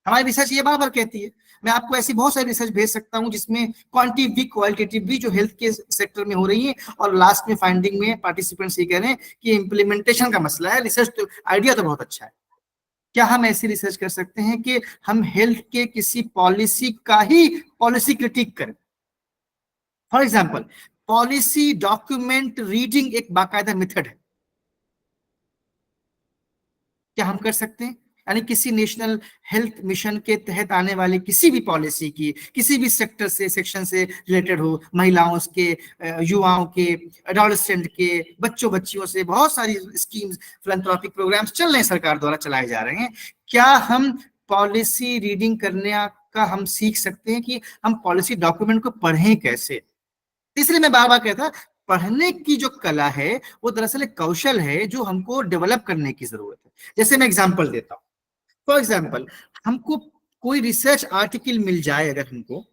हमारी रिसर्च ये बार बार कहती है। मैं आपको ऐसी बहुत सारी रिसर्च भेज सकता हूं जिसमें क्वांटिटिव भी क्वालिटेटिव भी जो हेल्थ के सेक्टर में हो रही है, और लास्ट में फाइंडिंग में पार्टिसिपेंट्स ये कह रहे हैं कि इम्प्लीमेंटेशन का मसला है। रिसर्च तो, आइडिया तो बहुत अच्छा है। क्या हम ऐसी रिसर्च कर सकते हैं कि हम हेल्थ के किसी पॉलिसी का ही पॉलिसी क्रिटिक करें? For example, policy document reading एक बाकायदा मेथड है। क्या हम कर सकते हैं? यानी किसी नेशनल हेल्थ मिशन के तहत आने वाली किसी भी पॉलिसी की, किसी भी सेक्टर से, सेक्शन से रिलेटेड हो, महिलाओं के, युवाओं के, एडोलेसेंट के, बच्चों बच्चियों से, बहुत सारी स्कीम्स, फिलैंथ्रोपिक प्रोग्राम्स चल रहे हैं, सरकार द्वारा चलाए जा रहे हैं। क्या हम पॉलिसी रीडिंग करने का हम सीख सकते हैं कि हम पॉलिसी डॉक्यूमेंट को पढ़ें कैसे? इसलिए मैं बार बार कहता, पढ़ने की जो कला है वो दरअसल एक कौशल है जो हमको डेवलप करने की जरूरत है। जैसे मैं एग्जांपल देता हूँ, फॉर एग्जांपल, हमको कोई रिसर्च आर्टिकल मिल जाए अगर हमको,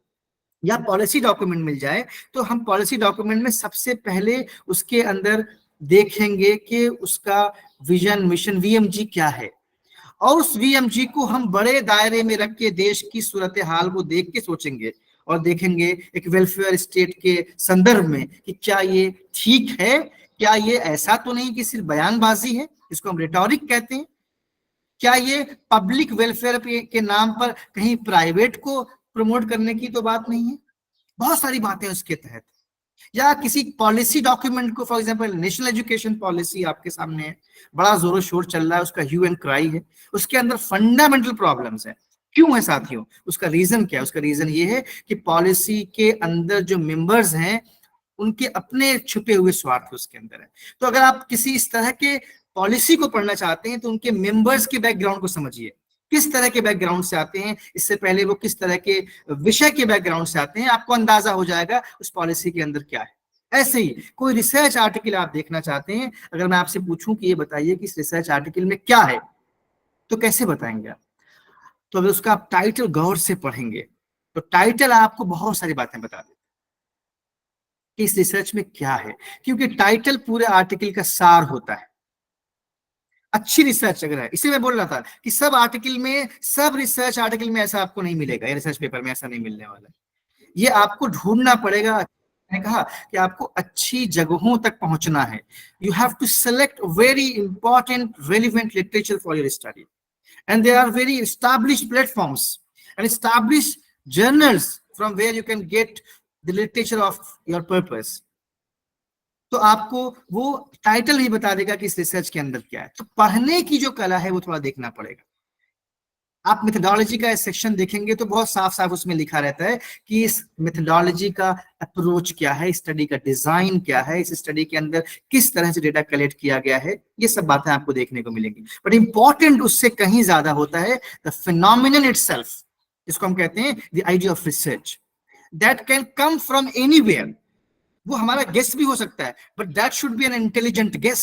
या पॉलिसी डॉक्यूमेंट मिल जाए, तो हम पॉलिसी डॉक्यूमेंट में सबसे पहले उसके अंदर देखेंगे कि उसका विजन, मिशन, वीएमजी क्या है, और उस वीएमजी को हम बड़े दायरे में रख के देश की सूरत हाल को देख के सोचेंगे और देखेंगे एक वेलफेयर स्टेट के संदर्भ में कि क्या ये ठीक है, क्या ये ऐसा तो नहीं कि सिर्फ बयानबाजी है, इसको हम रिटोरिक कहते हैं, क्या ये पब्लिक वेलफेयर के नाम पर कहीं प्राइवेट को प्रमोट करने की तो बात नहीं है। बहुत सारी बातें उसके तहत, या किसी पॉलिसी डॉक्यूमेंट को, for example national education policy आपके सामने है, बड़ा जोरों शोर चल रहा है, उसका ह्यू एंड क्राई है, उसके अंदर फंडामेंटल प्रॉब्लम्स है। क्यों है साथियों? उसका रीजन क्या है? उसका रीजन ये है कि पॉलिसी के अंदर जो मेंबर्स हैं उनके अपने छुपे हुए स्वार्थ उसके अंदर है। तो अगर आप किसी इस तरह के पॉलिसी को पढ़ना चाहते हैं तो उनके मेंबर्स के बैकग्राउंड को समझिए, किस तरह के बैकग्राउंड से आते हैं, इससे पहले वो किस तरह के विषय के बैकग्राउंड से आते हैं, आपको अंदाजा हो जाएगा उस पॉलिसी के अंदर क्या है। ऐसे ही कोई रिसर्च आर्टिकल आप देखना चाहते हैं, अगर मैं आपसे पूछूं कि ये बताइए कि इस रिसर्च आर्टिकल में क्या है, तो कैसे बताएंगे आप? तो अगर उसका आप टाइटल गौर से पढ़ेंगे तो टाइटल आपको बहुत सारी बातें बता देगा कि इस रिसर्च में क्या है, क्योंकि टाइटल पूरे आर्टिकल का सार होता है। अच्छी रिसर्च अगर है, इसे मैं बोल रहा था कि सब आर्टिकल में, सब रिसर्च आर्टिकल में ऐसा आपको नहीं मिलेगा, ये रिसर्च पेपर में ऐसा नहीं मिलने वाला है। ये आपको ढूंढना पड़ेगा। मैंने कहा कि आपको अच्छी जगहों तक पहुंचना है। You have to select very important relevant literature for your study, and there are very established platforms and established journals from where you can get the literature of your purpose. तो आपको वो टाइटल नहीं बता देगा कि इस research के अंदर क्या है। तो पढ़ने की जो कला है वो थोड़ा देखना पड़ेगा। आप मेथोडोलॉजी का सेक्शन देखेंगे तो बहुत साफ साफ उसमें लिखा रहता है कि इस मेथोडोलॉजी का अप्रोच क्या है, स्टडी का डिजाइन क्या है, इस स्टडी के अंदर किस तरह से डेटा कलेक्ट किया गया है, ये सब बातें आपको देखने को मिलेंगी। बट इंपॉर्टेंट उससे कहीं ज्यादा होता है द फिनोमिनन इटसेल्फ, जिसको हम कहते हैं the idea of research, that can come from anywhere. वो हमारा गेस भी हो सकता है, but that should be an intelligent guess.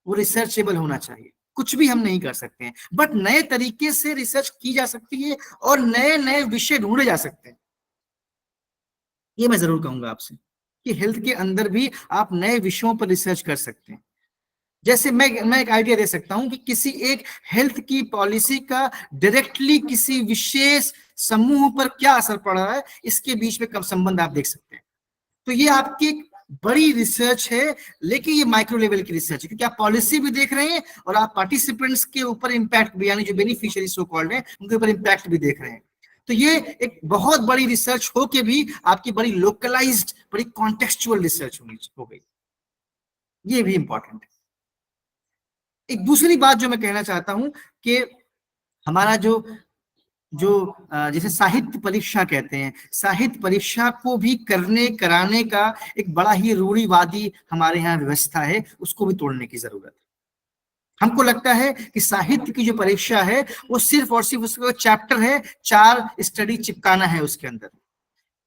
वो रिसर्चेबल होना चाहिए। कुछ भी हम नहीं कर सकते हैं, बट नए तरीके से रिसर्च की जा सकती है और नए नए विषय ढूंढे जा सकते हैं। ये मैं जरूर कहूंगा आपसे कि हेल्थ के अंदर भी आप नए विषयों पर रिसर्च कर सकते हैं। जैसे मैं एक आइडिया दे सकता हूं कि किसी एक हेल्थ की पॉलिसी का डायरेक्टली किसी विशेष समूह पर क्या असर पड़ रहा है, इसके बीच में कब संबंध आप देख सकते हैं। तो ये आपकी एक बड़ी रिसर्च है, लेकिन ये माइक्रो लेवल की रिसर्च है, क्योंकि आप पॉलिसी भी देख रहे हैं और आप पार्टिसिपेंट्स के ऊपर इम्पैक्ट भी, यानी जो बेनिफिशियरी सो कॉल्ड है, उनके ऊपर इम्पैक्ट भी देख रहे हैं। तो ये एक बहुत बड़ी रिसर्च हो के भी आपकी बड़ी लोकलाइज्ड, बड़ी कॉन्टेक्चुअल रिसर्च हो गई। ये भी इंपॉर्टेंट है। एक दूसरी बात जो मैं कहना चाहता हूं कि हमारा जो जो जैसे साहित्य परीक्षा कहते हैं, साहित्य परीक्षा को भी कराने का एक बड़ा ही रूढ़िवादी हमारे यहाँ व्यवस्था है, उसको भी तोड़ने की जरूरत है। हमको लगता है कि साहित्य की जो परीक्षा है वो सिर्फ और सिर्फ उसका चैप्टर है, 4 स्टडी चिपकाना है उसके अंदर।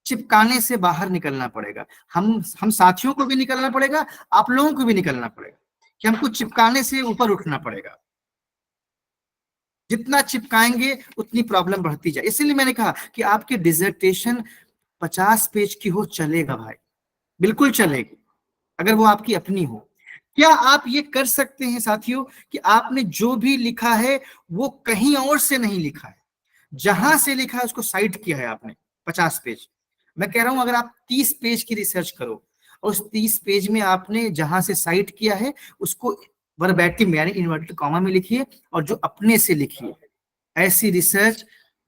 चिपकाने से बाहर निकलना पड़ेगा। हम साथियों को भी निकलना पड़ेगा, आप लोगों को भी निकलना पड़ेगा कि हमको चिपकाने से ऊपर उठना पड़ेगा। जितना चिपकाएंगे उतनी प्रॉब्लम बढ़ती जाए। इसीलिए मैंने कहा कि आपकी डिसर्टेशन 50 पेज की हो, चलेगा भाई, बिल्कुल चलेगी, अगर वो आपकी अपनी हो। क्या आप ये कर सकते हैं साथियों कि आपने जो भी लिखा है वो कहीं और से नहीं लिखा है, जहां से लिखा है उसको साइट किया है आपने 50 पेज। मैं कह रहा हूं अगर आप 30 पेज की रिसर्च करो और उस 30 पेज में आपने जहां से साइट किया है उसको वर्बैटिम यानी इन्वर्टेड कॉमा में लिखिए और जो अपने से लिखिए। ऐसी रिसर्च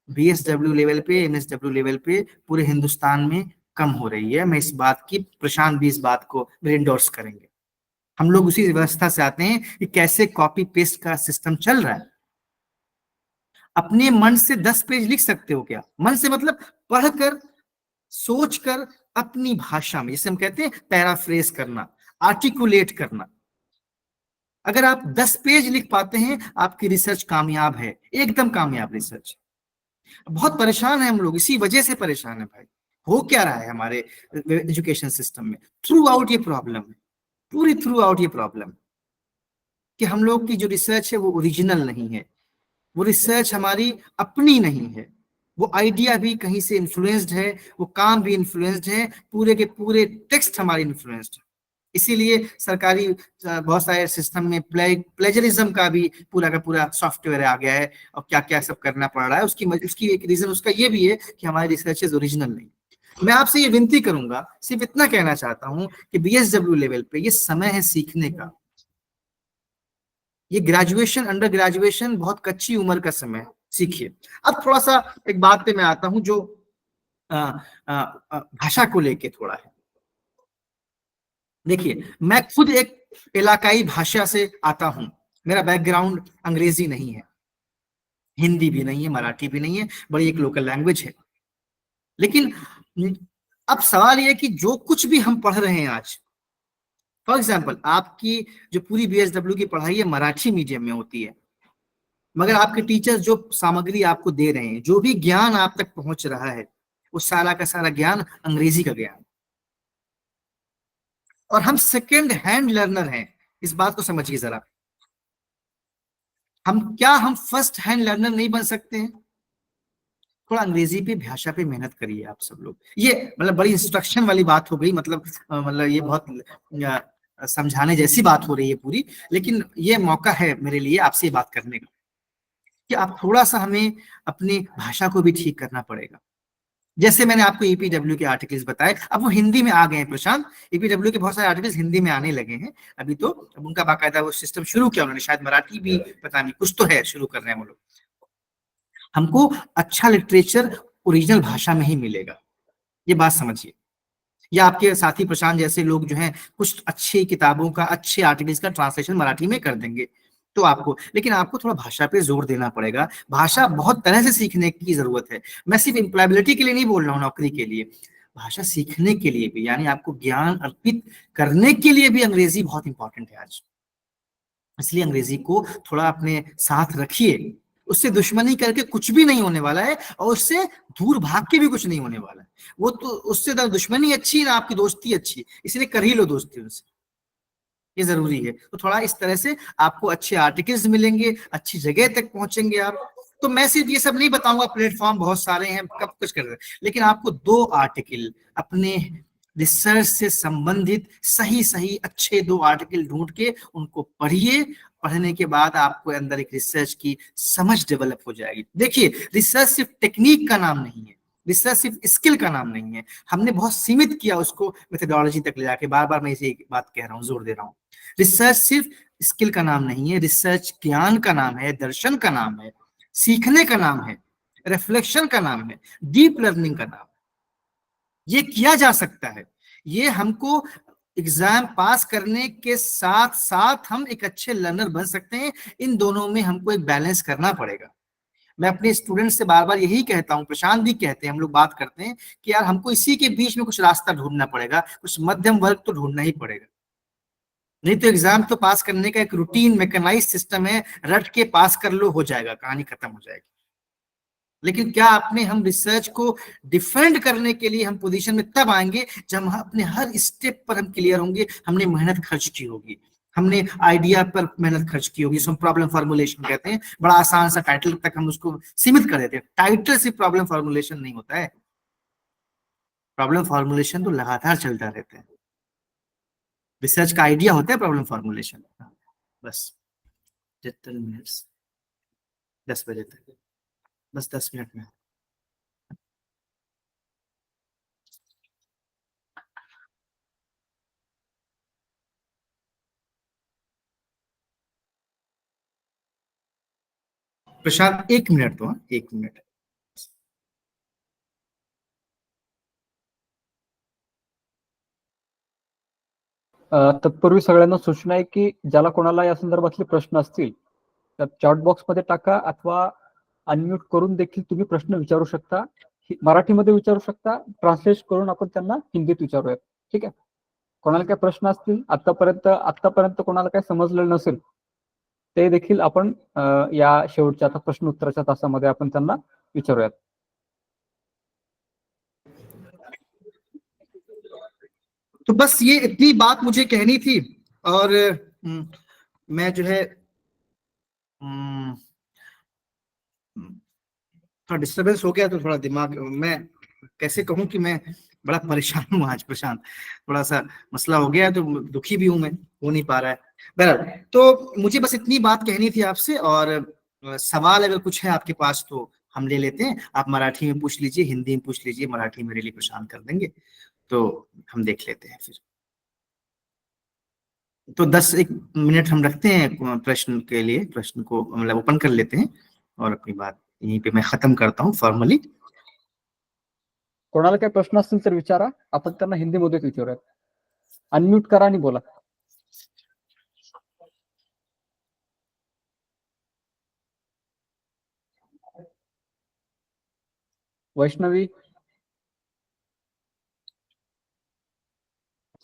बीएसडब्ल्यू लेवल पे, एमएसडब्ल्यू लेवल पे पूरे हिंदुस्तान में कम हो रही है। मैं इस बात की, प्रशांत भी इस बात को इंडोर्स करेंगे। हम लोग उसी व्यवस्था से आते हैं कि कैसे कॉपी पेस्ट का सिस्टम चल रहा है। अपने मन से 10 पेज लिख सकते हो क्या? मन से मतलब पढ़कर, सोचकर, अपनी भाषा में, जिसे हम कहते हैं पैराफ्रेज करना, आर्टिकुलेट करना। अगर आप 10 पेज लिख पाते हैं, आपकी रिसर्च कामयाब है, एकदम कामयाब रिसर्च। बहुत परेशान है हम लोग, इसी वजह से परेशान है भाई। हो क्या रहा है हमारे एजुकेशन सिस्टम में? थ्रू आउट ये प्रॉब्लम है, पूरी थ्रू आउट ये प्रॉब्लम, कि हम लोग की जो रिसर्च है वो ओरिजिनल नहीं है, वो रिसर्च हमारी अपनी नहीं है, वो आइडिया भी कहीं से इन्फ्लुएंस्ड है, वो काम भी इन्फ्लुएंस्ड है, पूरे के पूरे टेक्स्ट हमारे इन्फ्लुएंस्ड है। इसीलिए सरकारी बहुत सारे सिस्टम में प्लेजरिज्म का भी पूरा का पूरा सॉफ्टवेयर आ गया है, और क्या क्या सब करना पड़ रहा है। उसकी उसकी एक रीजन उसका ये भी है कि हमारी रिसर्चेज ओरिजिनल नहीं। मैं आपसे ये विनती करूंगा, सिर्फ इतना कहना चाहता हूं कि बीएसडब्ल्यू लेवल पे ये समय है सीखने का। ये ग्रेजुएशन, अंडर ग्रेजुएशन बहुत कच्ची उम्र का समय है, सीखिए। अब थोड़ा सा एक बात पे मैं आता हूं जो अ, भाषा को लेके थोड़ा है। देखिए, मैं खुद एक इलाकाई भाषा से आता हूं। मेरा बैकग्राउंड अंग्रेजी नहीं है, हिंदी भी नहीं है, मराठी भी नहीं है, बड़ी एक लोकल लैंग्वेज है। लेकिन अब सवाल यह है कि जो कुछ भी हम पढ़ रहे हैं आज, फॉर एग्जाम्पल आपकी जो पूरी बीएसडब्ल्यू की पढ़ाई है मराठी मीडियम में होती है, मगर आपके टीचर्स जो सामग्री आपको दे रहे हैं, जो भी ज्ञान आप तक पहुंच रहा है, वो सारा का सारा ज्ञान अंग्रेजी का ज्ञान। और हम सेकेंड हैंड लर्नर हैं, इस बात को समझिए जरा। हम फर्स्ट हैंड लर्नर नहीं बन सकते हैं? थोड़ा अंग्रेजी पे, भाषा पे मेहनत करिए आप सब लोग। ये मतलब बड़ी इंस्ट्रक्शन वाली बात हो गई, मतलब ये बहुत समझाने जैसी बात हो रही है पूरी। लेकिन ये मौका है मेरे लिए आपसे बात करने का, कि आप थोड़ा सा, हमें अपनी भाषा को भी ठीक करना पड़ेगा। जैसे मैंने आपको ईपीडब्ल्यू के आर्टिकल्स बताए, अब वो हिंदी में आ गए हैं प्रशांत। ईपीडब्ल्यू के बहुत सारे आर्टिकल्स हिंदी में आने लगे हैं अभी तो। अब उनका बाकायदा वो सिस्टम शुरू किया उन्होंने, शायद मराठी भी, पता नहीं, कुछ तो है, शुरू कर रहे हैं वो लोग। हमको अच्छा लिटरेचर ओरिजिनल भाषा में ही मिलेगा, ये बात समझिए। या आपके साथी प्रशांत जैसे लोग जो हैं, कुछ अच्छी किताबों का, अच्छे आर्टिकल्स का ट्रांसलेशन मराठी में कर देंगे, तो आपको, लेकिन आपको थोड़ा भाषा पे जोर देना पड़ेगा। भाषा बहुत तरह से सीखने की जरूरत है। मैं सिर्फ एम्प्लॉयबिलिटी के लिए नहीं बोल रहा हूँ, नौकरी के लिए, भाषा सीखने के लिए भी, यानी आपको ज्ञान अर्पित करने के लिए भी अंग्रेजी बहुत इंपॉर्टेंट है आज। इसलिए अंग्रेजी को थोड़ा अपने साथ रखिए। उससे दुश्मनी करके कुछ भी नहीं होने वाला है, और उससे दूर भाग के भी कुछ नहीं होने वाला है। वो तो, उससे ना दुश्मनी अच्छी ना आपकी दोस्ती अच्छी, इसलिए कर ही लो दोस्ती उनसे, ये जरूरी है। तो थोड़ा इस तरह से आपको अच्छे आर्टिकल्स मिलेंगे, अच्छी जगह तक पहुंचेंगे आप। तो मैं सिर्फ ये सब नहीं बताऊंगा, प्लेटफॉर्म बहुत सारे हैं, कब कुछ कर रहे हैं, लेकिन आपको 2 आर्टिकल अपने रिसर्च से संबंधित, सही सही अच्छे 2 आर्टिकल ढूंढ के उनको पढ़िए। पढ़ने के बाद आपको अंदर एक रिसर्च की समझ डेवलप हो जाएगी। देखिए, रिसर्च सिर्फ टेक्निक का नाम नहीं है, रिसर्च सिर्फ स्किल का नाम नहीं है। हमने बहुत सीमित किया उसको मेथोडोलॉजी तक ले जाके, बार बार मैं इसे एक बात कह रहा हूँ, जोर दे रहा हूँ। रिसर्च सिर्फ स्किल का नाम नहीं है, रिसर्च ज्ञान का नाम है, दर्शन का नाम है, सीखने का नाम है, रिफ्लेक्शन का नाम है, डीप लर्निंग का नाम है। ये किया जा सकता है। ये हमको एग्जाम पास करने के साथ साथ हम एक अच्छे लर्नर बन सकते हैं। इन दोनों में हमको एक बैलेंस करना पड़ेगा। मैं अपने स्टूडेंट से बार बार यही कहता हूँ, प्रशांत भी कहते हैं, हम लोग बात करते हैं कि यार हमको इसी के बीच में कुछ रास्ता ढूंढना पड़ेगा, कुछ मध्यम वर्ग तो ढूंढना ही पड़ेगा। नहीं तो एग्जाम तो पास करने का एक रूटीन मैकेनाइज सिस्टम है, रट के पास कर लो, हो जाएगा, कहानी खत्म हो जाएगी। लेकिन क्या आपने, हम रिसर्च को डिफेंड करने के लिए हम पोजीशन में तब आएंगे जब हम अपने हर स्टेप पर हम क्लियर होंगे, हमने मेहनत खर्च की होगी, हमने आइडिया पर मेहनत खर्च की होगी। इसको प्रॉब्लम फॉर्मुलेशन कहते हैं। बड़ा आसान सा टाइटल तक हम उसको सीमित कर देते हैं। टाइटल से प्रॉब्लम फॉर्मुलेशन नहीं होता है, प्रॉब्लम फॉर्मुलेशन तो लगातार चलता रहता है। रिसर्च का आइडिया होता है प्रॉब्लम फॉर्मुलेशन। बस 73 मिनट्स, 10 बजे तक, बस 10 मिनट में। प्रशांत 1 मिनट तो, हाँ, 1 मिनट। तत्पूर्वी सगळ्यांना सूचना आहे की ज्याला कोणाला या संदर्भातले प्रश्न असतील तर चॅट बॉक्स मध्ये टाका अथवा अनम्यूट करून देखील तुम्ही प्रश्न विचारू शकता. मराठीमध्ये विचारू शकता, ट्रान्सलेट करून आपण त्यांना हिंदीत विचारूयात. ठीक आहे. कोणाला काही प्रश्न असतील आतापर्यंत कोणाला काही समजलेलं नसेल ते देखील आपण या शेवटच्या आता प्रश्न उत्तराच्या तासामध्ये आपण त्यांना विचारूयात. तो बस ये इतनी बात मुझे कहनी थी और मैं जो है थोड़ा डिस्टर्बेंस हो गया तो थोड़ा दिमाग मैं कैसे कहूँ कि मैं बड़ा परेशान हूँ आज प्रशांत, थोड़ा सा मसला हो गया है तो दुखी भी हूँ मैं, हो नहीं पा रहा है। बहरहाल तो मुझे बस इतनी बात कहनी थी आपसे और सवाल अगर कुछ है आपके पास तो हम ले लेते हैं। आप मराठी में पूछ लीजिए, हिंदी में पूछ लीजिए, मराठी मेरे लिए प्रशांत कर देंगे तो हम देख लेते हैं फिर। तो 10-1 मिनट हम रखते हैं प्रश्न के लिए, प्रश्न को मतलब ओपन कर लेते हैं और अपनी बात यहीं पे मैं खत्म करता हूँ फॉर्मली। कोणाला काही प्रश्न असतील तर विचारा, आपण त्यांना हिंदीमध्ये विचारूयात. अनम्यूट करा आणि बोला. वैष्णवी,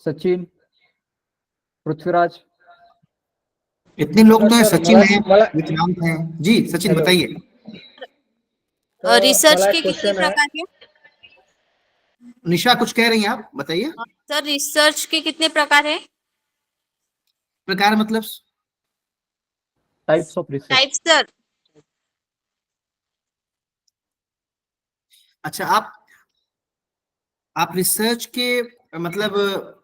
सचिन, पृथ्वीराज, इतने लोग तो हैं, सचिन है, विक्रांत है जी। सचिन बताइए। रिसर्च के कितने प्रकार हैं? निशा कुछ कह रही हैं आप, बताइए। सर रिसर्च के कितने प्रकार हैं? प्रकार मतलब types of research. Types sir. अच्छा, आप रिसर्च के मतलब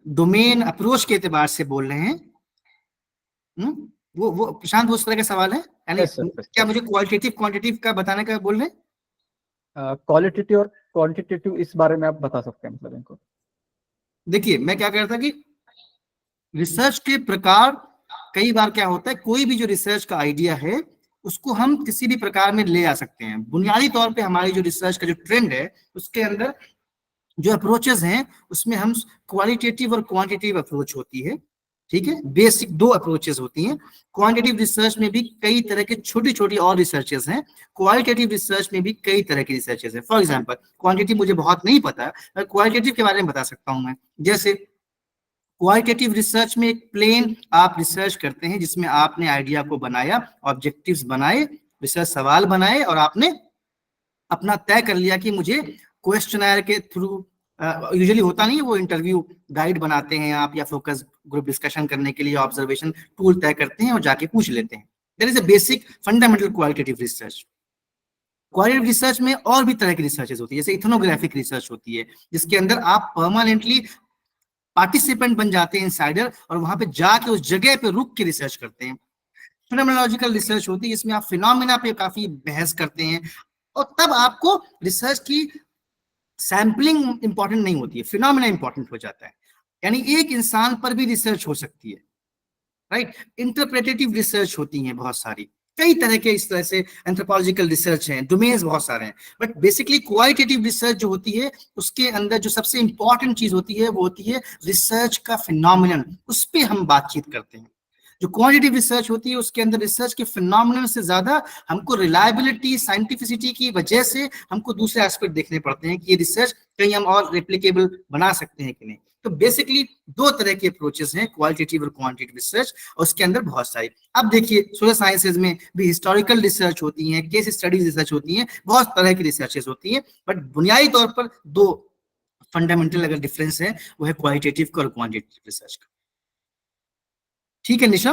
डोमेन अप्रोच के एतबार से बोल रहे हैं? वो प्रशांत वो उस तरह का सवाल है यानी Yes, sir. क्या मुझे क्वालिटेटिव क्वांटिटेटिव का बताने का बोल रहे हैं? क्वालिटेटिव और क्वांटिटेटिव इस बारे में आप बता सकते हैं मतलब इनको। देखिए मैं क्या कह रहा था कि रिसर्च के प्रकार, कई बार क्या होता है कोई भी जो रिसर्च का आइडिया है उसको हम किसी भी प्रकार में ले आ सकते हैं। बुनियादी तौर पे हमारी जो रिसर्च का जो ट्रेंड है उसके अंदर जो अप्रोचेस हैं उसमें हम क्वालिटेटिव और क्वांटिटेटिव अप्रोच होती है, ठीक है। बेसिक 2 अप्रोचेस होती हैं। क्वांटिटेटिव रिसर्च में भी कई तरह के छोटी छोटी और रिसर्चेस हैं, क्वालिटेटिव रिसर्च में भी कई तरह की रिसर्चेस हैं। फॉर एग्जांपल क्वांटिटेटिव मुझे बहुत नहीं पता, क्वालिटेटिव के बारे में बता सकता हूं मैं। जैसे क्वालिटेटिव रिसर्च में एक प्लेन आप रिसर्च करते हैं जिसमें आपने आइडिया को बनाया, ऑब्जेक्टिव्स बनाए, रिसर्च सवाल बनाए और आपने अपना तय कर लिया कि मुझे क्वेश्चनर के थ्रू, यूजुअली होता नहीं है, वो इंटरव्यू गाइड बनाते हैं आप या फोकस ग्रुप डिस्कशन करने के लिए ऑब्जर्वेशन टूल तय करते हैं और जाके पूछ लेते हैं। That is a basic fundamental qualitative research. Qualitative research में और भी तरह की रिसर्चेस होती है, जैसे इथनोग्राफिक रिसर्च होती है जिसके अंदर आप परमानेंटली पार्टिसिपेंट बन जाते हैं, इनसाइडर, और वहां पे जाके उस जगह पे रुक के रिसर्च करते हैं। फिनोमेनोलॉजिकल रिसर्च होती है इसमें आप फिनोमेना पे काफी बहस करते हैं और तब आपको रिसर्च की सैम्पलिंग इंपॉर्टेंट नहीं होती है, फिनोमेना इंपॉर्टेंट हो जाता है। यानी एक इंसान पर भी रिसर्च हो सकती है, राइट। इंटरप्रेटेटिव रिसर्च होती है बहुत सारी, कई तरह के इस तरह से एंथ्रोपोलॉजिकल रिसर्च हैं, डोमेन्स बहुत सारे हैं। बट बेसिकली क्वालिटेटिव रिसर्च जो होती है उसके अंदर जो सबसे इंपॉर्टेंट चीज होती है वो होती है रिसर्च का फिनोमिनन, उस पर हम बातचीत करते हैं। जो क्वालिटेटिव रिसर्च होती है उसके अंदर रिसर्च के फिनोमिनन से ज्यादा हमको रिलायबिलिटी, साइंटिफिसिटी की वजह से हमको दूसरे एस्पेक्ट देखने पड़ते हैं कि ये रिसर्च कहीं हम और रेप्लिकेबल बना सकते हैं कि नहीं। तो बेसिकली 2 तरह के अप्रोचेस हैं, क्वालिटेटिव और क्वांटिटेटिव रिसर्च, और उसके अंदर बहुत सारी। अब देखिए सोशल साइंसेज में भी हिस्टोरिकल रिसर्च होती हैं, केस स्टडीज रिसर्च होती हैं, बहुत तरह की रिसर्चेस होती हैं। बट बुनियादी तौर पर 2 फंडामेंटल अगर डिफरेंस है वो है क्वालिटेटिव और क्वांटिटेटिव रिसर्च का। ठीक है निशा,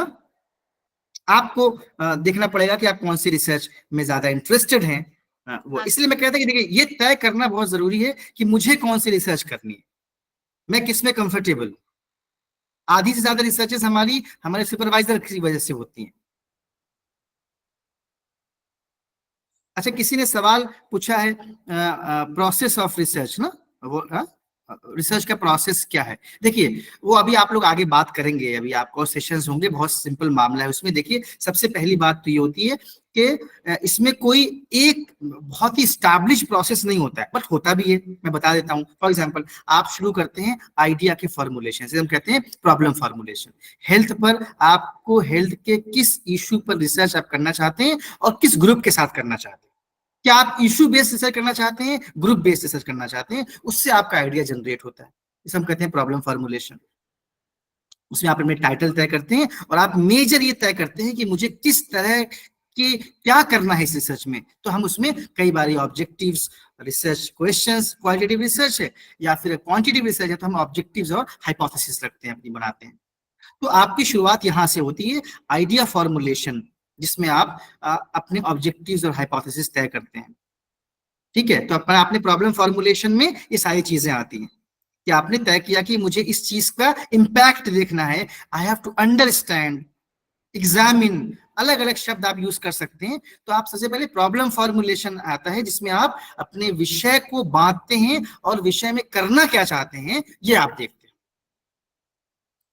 आपको देखना पड़ेगा कि आप कौन सी रिसर्च में ज्यादा इंटरेस्टेड हैं। वो इसलिए मैं कहता कि देखिए ये तय करना बहुत जरूरी है कि मुझे कौन सी रिसर्च करनी है, मैं किसमें कंफर्टेबल हूं। आधी से ज्यादा रिसर्चेस हमारी हमारे सुपरवाइजर की वजह से होती हैं। अच्छा, किसी ने सवाल पूछा है प्रोसेस ऑफ रिसर्च ना, वो रिसर्च का प्रोसेस क्या है। देखिए वो अभी आप लोग आगे बात करेंगे, अभी आपको सेशंस होंगे, बहुत सिंपल मामला है उसमें। देखिए सबसे पहली बात तो ये होती है कि इसमें कोई एक बहुत ही स्टैब्लिश प्रोसेस नहीं होता है, बट होता भी है, मैं बता देता हूँ। फॉर एग्जांपल आप शुरू करते हैं आइडिया के फॉर्मुलेशन से, हम कहते हैं प्रॉब्लम फॉर्मुलेशन। हेल्थ पर आपको हेल्थ के किस इश्यू पर रिसर्च आप करना चाहते हैं और किस ग्रुप के साथ करना चाहते हैं। क्या आप इशू बेस्ड रिसर्च करना चाहते हैं, ग्रुप बेस्ड रिसर्च करना चाहते हैं, उससे आपका आइडिया जनरेट होता है, इसे हम कहते हैं प्रॉब्लम फॉर्मुलेशन। उसमें आप अपने टाइटल तय करते हैं और आप मेजर ये तय करते हैं कि मुझे किस तरह के क्या करना है इस रिसर्च में। तो हम उसमें कई बार objectives research questions, qualitative research है या फिर क्वांटिटेटिव रिसर्च है, तो हम ऑब्जेक्टिव्स और हाइपोथेसिस रखते हैं, अपनी बनाते हैं। तो आपकी शुरुआत यहां से होती है आइडिया फॉर्मुलेशन, जिसमें आप अपने ऑब्जेक्टिव्स और हाइपोथेसिस तय करते हैं। ठीक है, तो आपने प्रॉब्लम फॉर्मुलेशन में ये सारी चीजें आती हैं कि आपने तय किया कि मुझे इस चीज का इंपैक्ट देखना है। I have to understand, examine, अलग अलग शब्द आप यूज कर सकते हैं। तो आप सबसे पहले प्रॉब्लम फॉर्मुलेशन आता है, जिसमें आप अपने विषय को बांटते हैं और विषय में करना क्या चाहते हैं ये आप देखते हैं।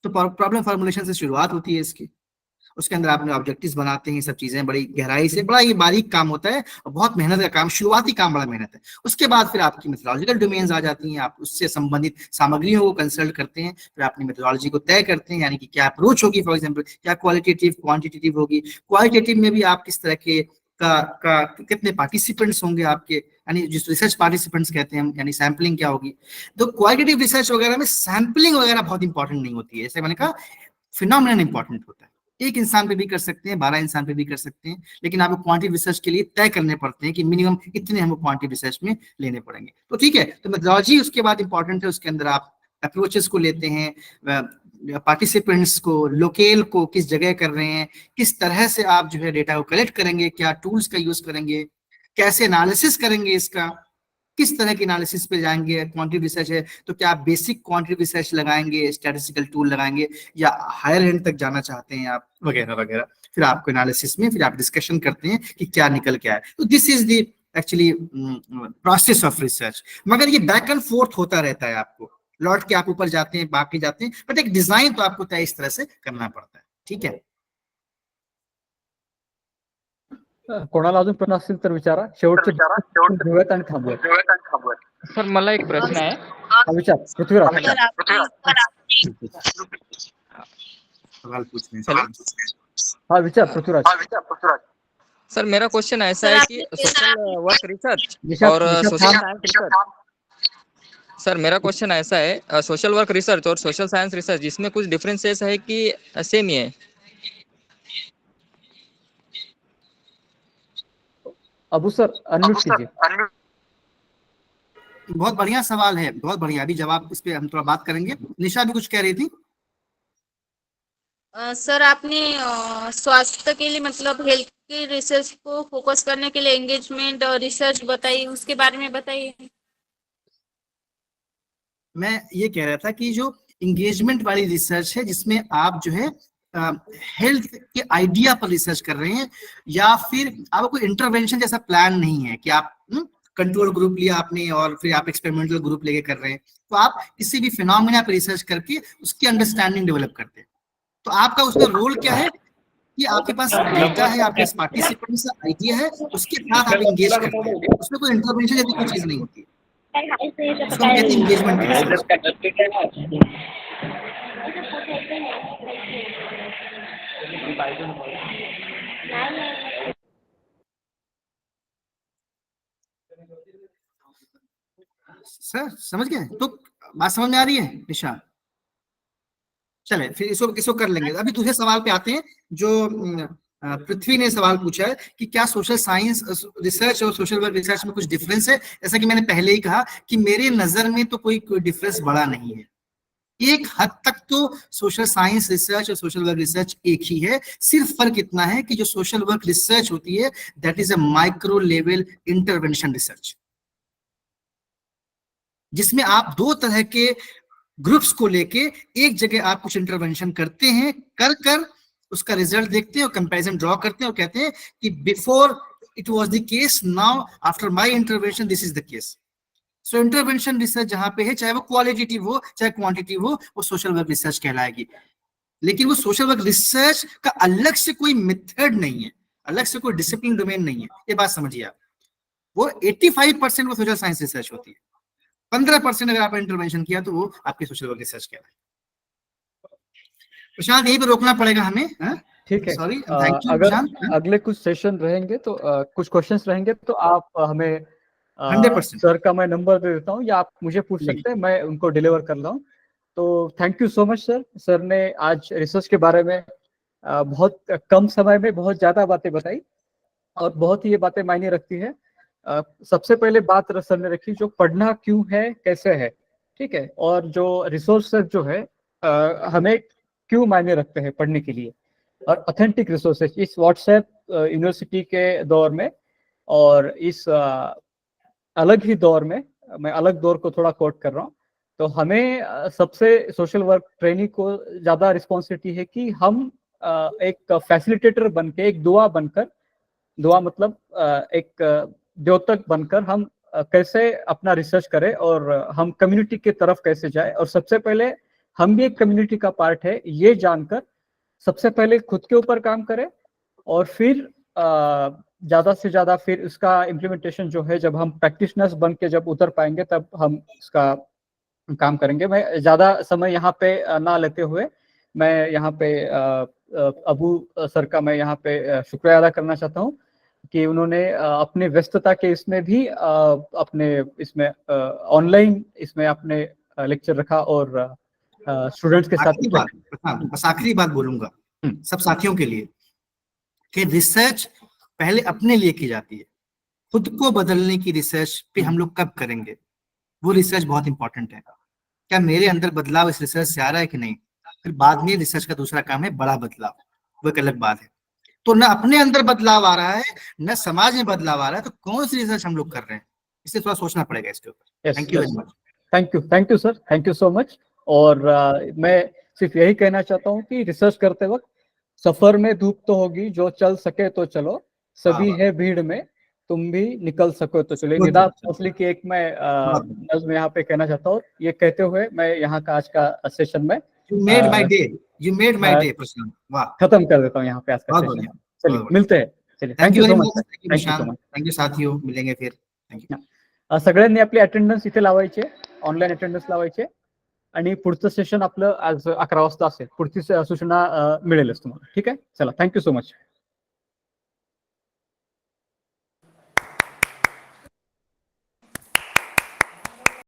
तो प्रॉब्लम फॉर्मुलेशन से शुरुआत होती है इसकी। उसके अंदर आपने ऑब्जेक्टिव्स बनाते हैं, सब चीजें बड़ी गहराई से, बड़ा ये बारीक काम होता है और बहुत मेहनत का काम, शुरुआती काम बड़ा मेहनत है। उसके बाद फिर आपकी मेथोडोलॉजिकल डोमेन्स आ जाती हैं, आप उससे संबंधित सामग्रियों को कंसल्ट करते हैं, फिर अपनी मेथोडोलॉजी को तय करते हैं, यानी कि क्या अप्रोच होगी। फॉर एग्जांपल क्या क्वालिटेटिव क्वांटिटेटिव होगी, क्वालिटेटिव में भी आप किस तरह के का कितने पार्टिसिपेंट्स होंगे आपके, यानी जिस रिसर्च पार्टिसिपेंट्स कहते हैं हम, यानी सैम्पलिंग क्या होगी। तो क्वालिटेटिव रिसर्च वगैरह में सैम्पलिंग वगैरह बहुत इंपॉर्टेंट नहीं होती है, जैसे मैंने कहा फिनोमिनन इंपॉर्टेंट होता है। एक इंसान पे भी कर सकते हैं, 12 इंसान पे भी कर सकते हैं, लेकिन आपको क्वांटिटेटिव रिसर्च के लिए तय करने पड़ते हैं कि मिनिमम इतने हमको क्वांटिटेटिव रिसर्च में लेने पड़ेंगे। तो ठीक है, तो मेथोडोलॉजी उसके बाद इंपॉर्टेंट है। उसके अंदर आप अप्रोचेस को लेते हैं, पार्टिसिपेंट्स को, लोकेल को किस जगह कर रहे हैं, किस तरह से आप जो है डेटा को कलेक्ट करेंगे, क्या टूल्स का यूज करेंगे, कैसे एनालिसिस करेंगे इसका, किस तरह के एनालिसिस पे जाएंगे। क्वांटिटेटिव रिसर्च है तो क्या आप बेसिक क्वांटिटेटिव रिसर्च लगाएंगे, स्टैटिस्टिकल टूल लगाएंगे, या हायर एंड तक जाना चाहते हैं आप, वगैरह वगैरह। फिर आपको एनालिसिस में फिर आप डिस्कशन करते हैं कि क्या निकल के आए। तो this is the actually process of research. मगर ये बैक एंड फोर्थ होता रहता है, आपको लौट के आप ऊपर जाते हैं, बाकी जाते हैं, बट एक डिजाइन तो आपको तय इस तरह से करना पड़ता है। ठीक है, कोणाला अजून प्रश्न असतील तर विचारा, शेवटचे घेऊयात आणि थांबूयात। सर मला एक प्रश्न आहे. हा, विचार पृथ्वीराज। सर आपने सवाल पूछने हाँ विचार पृथ्वीराज। सर मेरा क्वेश्चन ऐसा है कि सोशल वर्क रिसर्च निशांत- और निशांत सोशल थांब। साइंस रिसर्च, सर मेरा क्वेश्चन ऐसा है, सोशल वर्क रिसर्च और सोशल साइंस रिसर्च इसमें कुछ डिफरेंसेस है कि सेम ही है? अबू सर अनम्यूट कीजिए। बहुत बढ़िया सवाल है, बहुत बढ़िया। अभी जवाब इस पे हम थोड़ा बात करेंगे। निशा भी कुछ कह रही थी। सर आपने स्वास्थ्य के लिए मतलब हेल्थ के रिसर्च को फोकस करने के लिए एंगेजमेंट और रिसर्च बताइए, उसके बारे में बताइए। मैं ये कह रहा था कि जो इंगेजमेंट वाली रिसर्च है, जिसमें आप जो है हेल्थ के आइडिया पर रिसर्च कर रहे हैं, या फिर आपको कोई इंटरवेंशन जैसा प्लान नहीं है कि आप कंट्रोल ग्रुप लिया आपने और फिर आप एक्सपेरिमेंटल ग्रुप लेके कर रहे हैं, तो आप किसी भी फिनोमिना पर रिसर्च करके उसकी अंडरस्टैंडिंग डेवलप करते हैं। तो आपका उसमें रोल क्या है कि आपके पास डेटा है, आपके पास पार्टिसिपेंट्स का आइडिया है, उसके साथ आप इंगेज करते हैं। उसमें कोई इंटरवेंशन जैसी कोई चीज नहीं होती है, उसको हम कहते हैं इंगेजमेंट की रिसर्च। सर समझ गए? तो बात समझ में आ रही है निशा? चले फिर इसको कर लेंगे। अभी दूसरे सवाल पे आते हैं, जो पृथ्वी ने सवाल पूछा है कि क्या सोशल साइंस रिसर्च और सोशल वर्क रिसर्च में कुछ डिफरेंस है। जैसा कि मैंने पहले ही कहा कि मेरे नजर में तो कोई डिफरेंस बड़ा नहीं है। एक हद तक तो सोशल साइंस रिसर्च और सोशल वर्क रिसर्च एक ही है। सिर्फ फर्क इतना है कि जो सोशल वर्क रिसर्च होती है that is a micro level intervention research, जिसमें आप दो तरह के ग्रुप्स को लेके एक जगह आप कुछ इंटरवेंशन करते हैं, कर उसका रिजल्ट देखते हैं और कंपैरिजन ड्रॉ करते हैं और कहते हैं कि before it was the case, now after my intervention this is the case. So intervention research जहां पे है, चाहे वो क्वालिटेटिव हो चाहे क्वांटिटेटिव हो, वो सोशल वर्क रिसर्च कहलाएगी। लेकिन वो सोशल वर्क रिसर्च का अलग से कोई मेथड नहीं है, अलग से कोई डिसिप्लिन डोमेन नहीं है, ये बात समझिए आप। वो 85% वो सोशल साइंस रिसर्च होती है, 15% अगर आपने इंटरवेंशन किया तो वो आपकी सोशल वर्क रिसर्च कहलाए। प्रशांत यहीं पे रोकना पड़ेगा हमें, ठीक है। सॉरी, थैंक यू अगर प्रशांत। अगले कुछ सेशन रहेंगे तो कुछ क्वेश्चंस रहेंगे तो आप हमें 100% सर का मैं नंबर दे देता हूँ, या आप मुझे पूछ नहीं। सकते हैं, मैं उनको डिलीवर कर रहा हूँ। तो thank you so much sir. Sir ने आज रिसर्च के बारे में बहुत कम समय में बहुत ज्यादा बातें बताई, और बहुत ही ये बातें मायने रखती है। सबसे पहले बात सर ने रखी जो पढ़ना क्यों है, कैसे है, ठीक है, और जो रिसोर्सेज जो है हमें क्यों मायने रखते हैं पढ़ने के लिए, और ऑथेंटिक रिसोर्सेज इस व्हाट्सएप यूनिवर्सिटी के दौर में, और इस अलग ही दौर में, मैं अलग दौर को थोड़ा कोट कर रहा हूँ, तो हमें सबसे सोशल वर्क ट्रेनिंग को ज्यादा रिस्पॉन्सिबिलिटी है कि हम एक फैसिलिटेटर बन के, एक दुआ बनकर, दुआ मतलब एक द्योतक बनकर हम कैसे अपना रिसर्च करें, और हम कम्युनिटी की तरफ कैसे जाए, और सबसे पहले हम भी एक कम्युनिटी का पार्ट है ये जानकर सबसे पहले खुद के ऊपर काम करें, और फिर ज्यादा से ज्यादा फिर इसका इम्प्लीमेंटेशन जो है, जब हम प्रैक्टिशनर्स बन के जब उतर पाएंगे तब हम इसका काम करेंगे। मैं ज्यादा समय यहाँ पे ना लेते हुए मैं यहाँ पे अबू सर का मैं यहाँ पे शुक्रिया अदा करना चाहता हूँ कि उन्होंने अपने व्यस्तता के इसमें भी अपने इसमें ऑनलाइन इसमें अपने लेक्चर रखा, और स्टूडेंट्स के साथ आखिरी बात प्रशांत, बस आखिरी बात बोलूंगा सब साथियों के लिए कि रिसर्च पहले अपने लिए की जाती है, खुद को बदलने की रिसर्च पे हम लोग कब करेंगे, वो रिसर्च बहुत इंपॉर्टेंट है। क्या मेरे अंदर बदलाव इस रिसर्च से आ रहा है कि नहीं, फिर बाद में रिसर्च का दूसरा काम है बड़ा बदलाव, वो एक अलग बात है। तो न अपने अंदर बदलाव आ रहा है न समाज में बदलाव आ रहा है, तो कौन सी रिसर्च हम लोग कर रहे हैं, इससे थोड़ा सोचना पड़ेगा इसके ऊपर। Thank you very much. Thank you sir, thank you so much. और मैं सिर्फ यही कहना चाहता हूँ कि रिसर्च करते वक्त सफर में धूप तो होगी, जो चल सके तो चलो, सभी है भीड़ में, तुम भी निकल सको तो चलो। निदा भोसले की एक मैं नज्म यहाँ पे कहना चाहता हूँ। ये कहते हुए मैं यहाँ का आज का सेशन में you made my day, you made my day Prashant, वाह, खत्म कर देता हूँ यहाँ पे आज का बहुत सेशन। बढ़िया, चलिए मिलते हैं, चलिए thank you so very much much, sir, thank you thank you so Prashant, much. Thank you साथियों, मिलेंगे फिर, थँक यू। सगळ्यांनी आपली अटेंडन्स इथे लावायचे, ऑनलाईन अटेंडन्स लावायचे, आणि पुढचं सेशन आपलं आज 11 वाजता असेल, पुढची सूचना मिळेलच तुम्हाला, ठीक आहे, चला थँक्यू सो मच.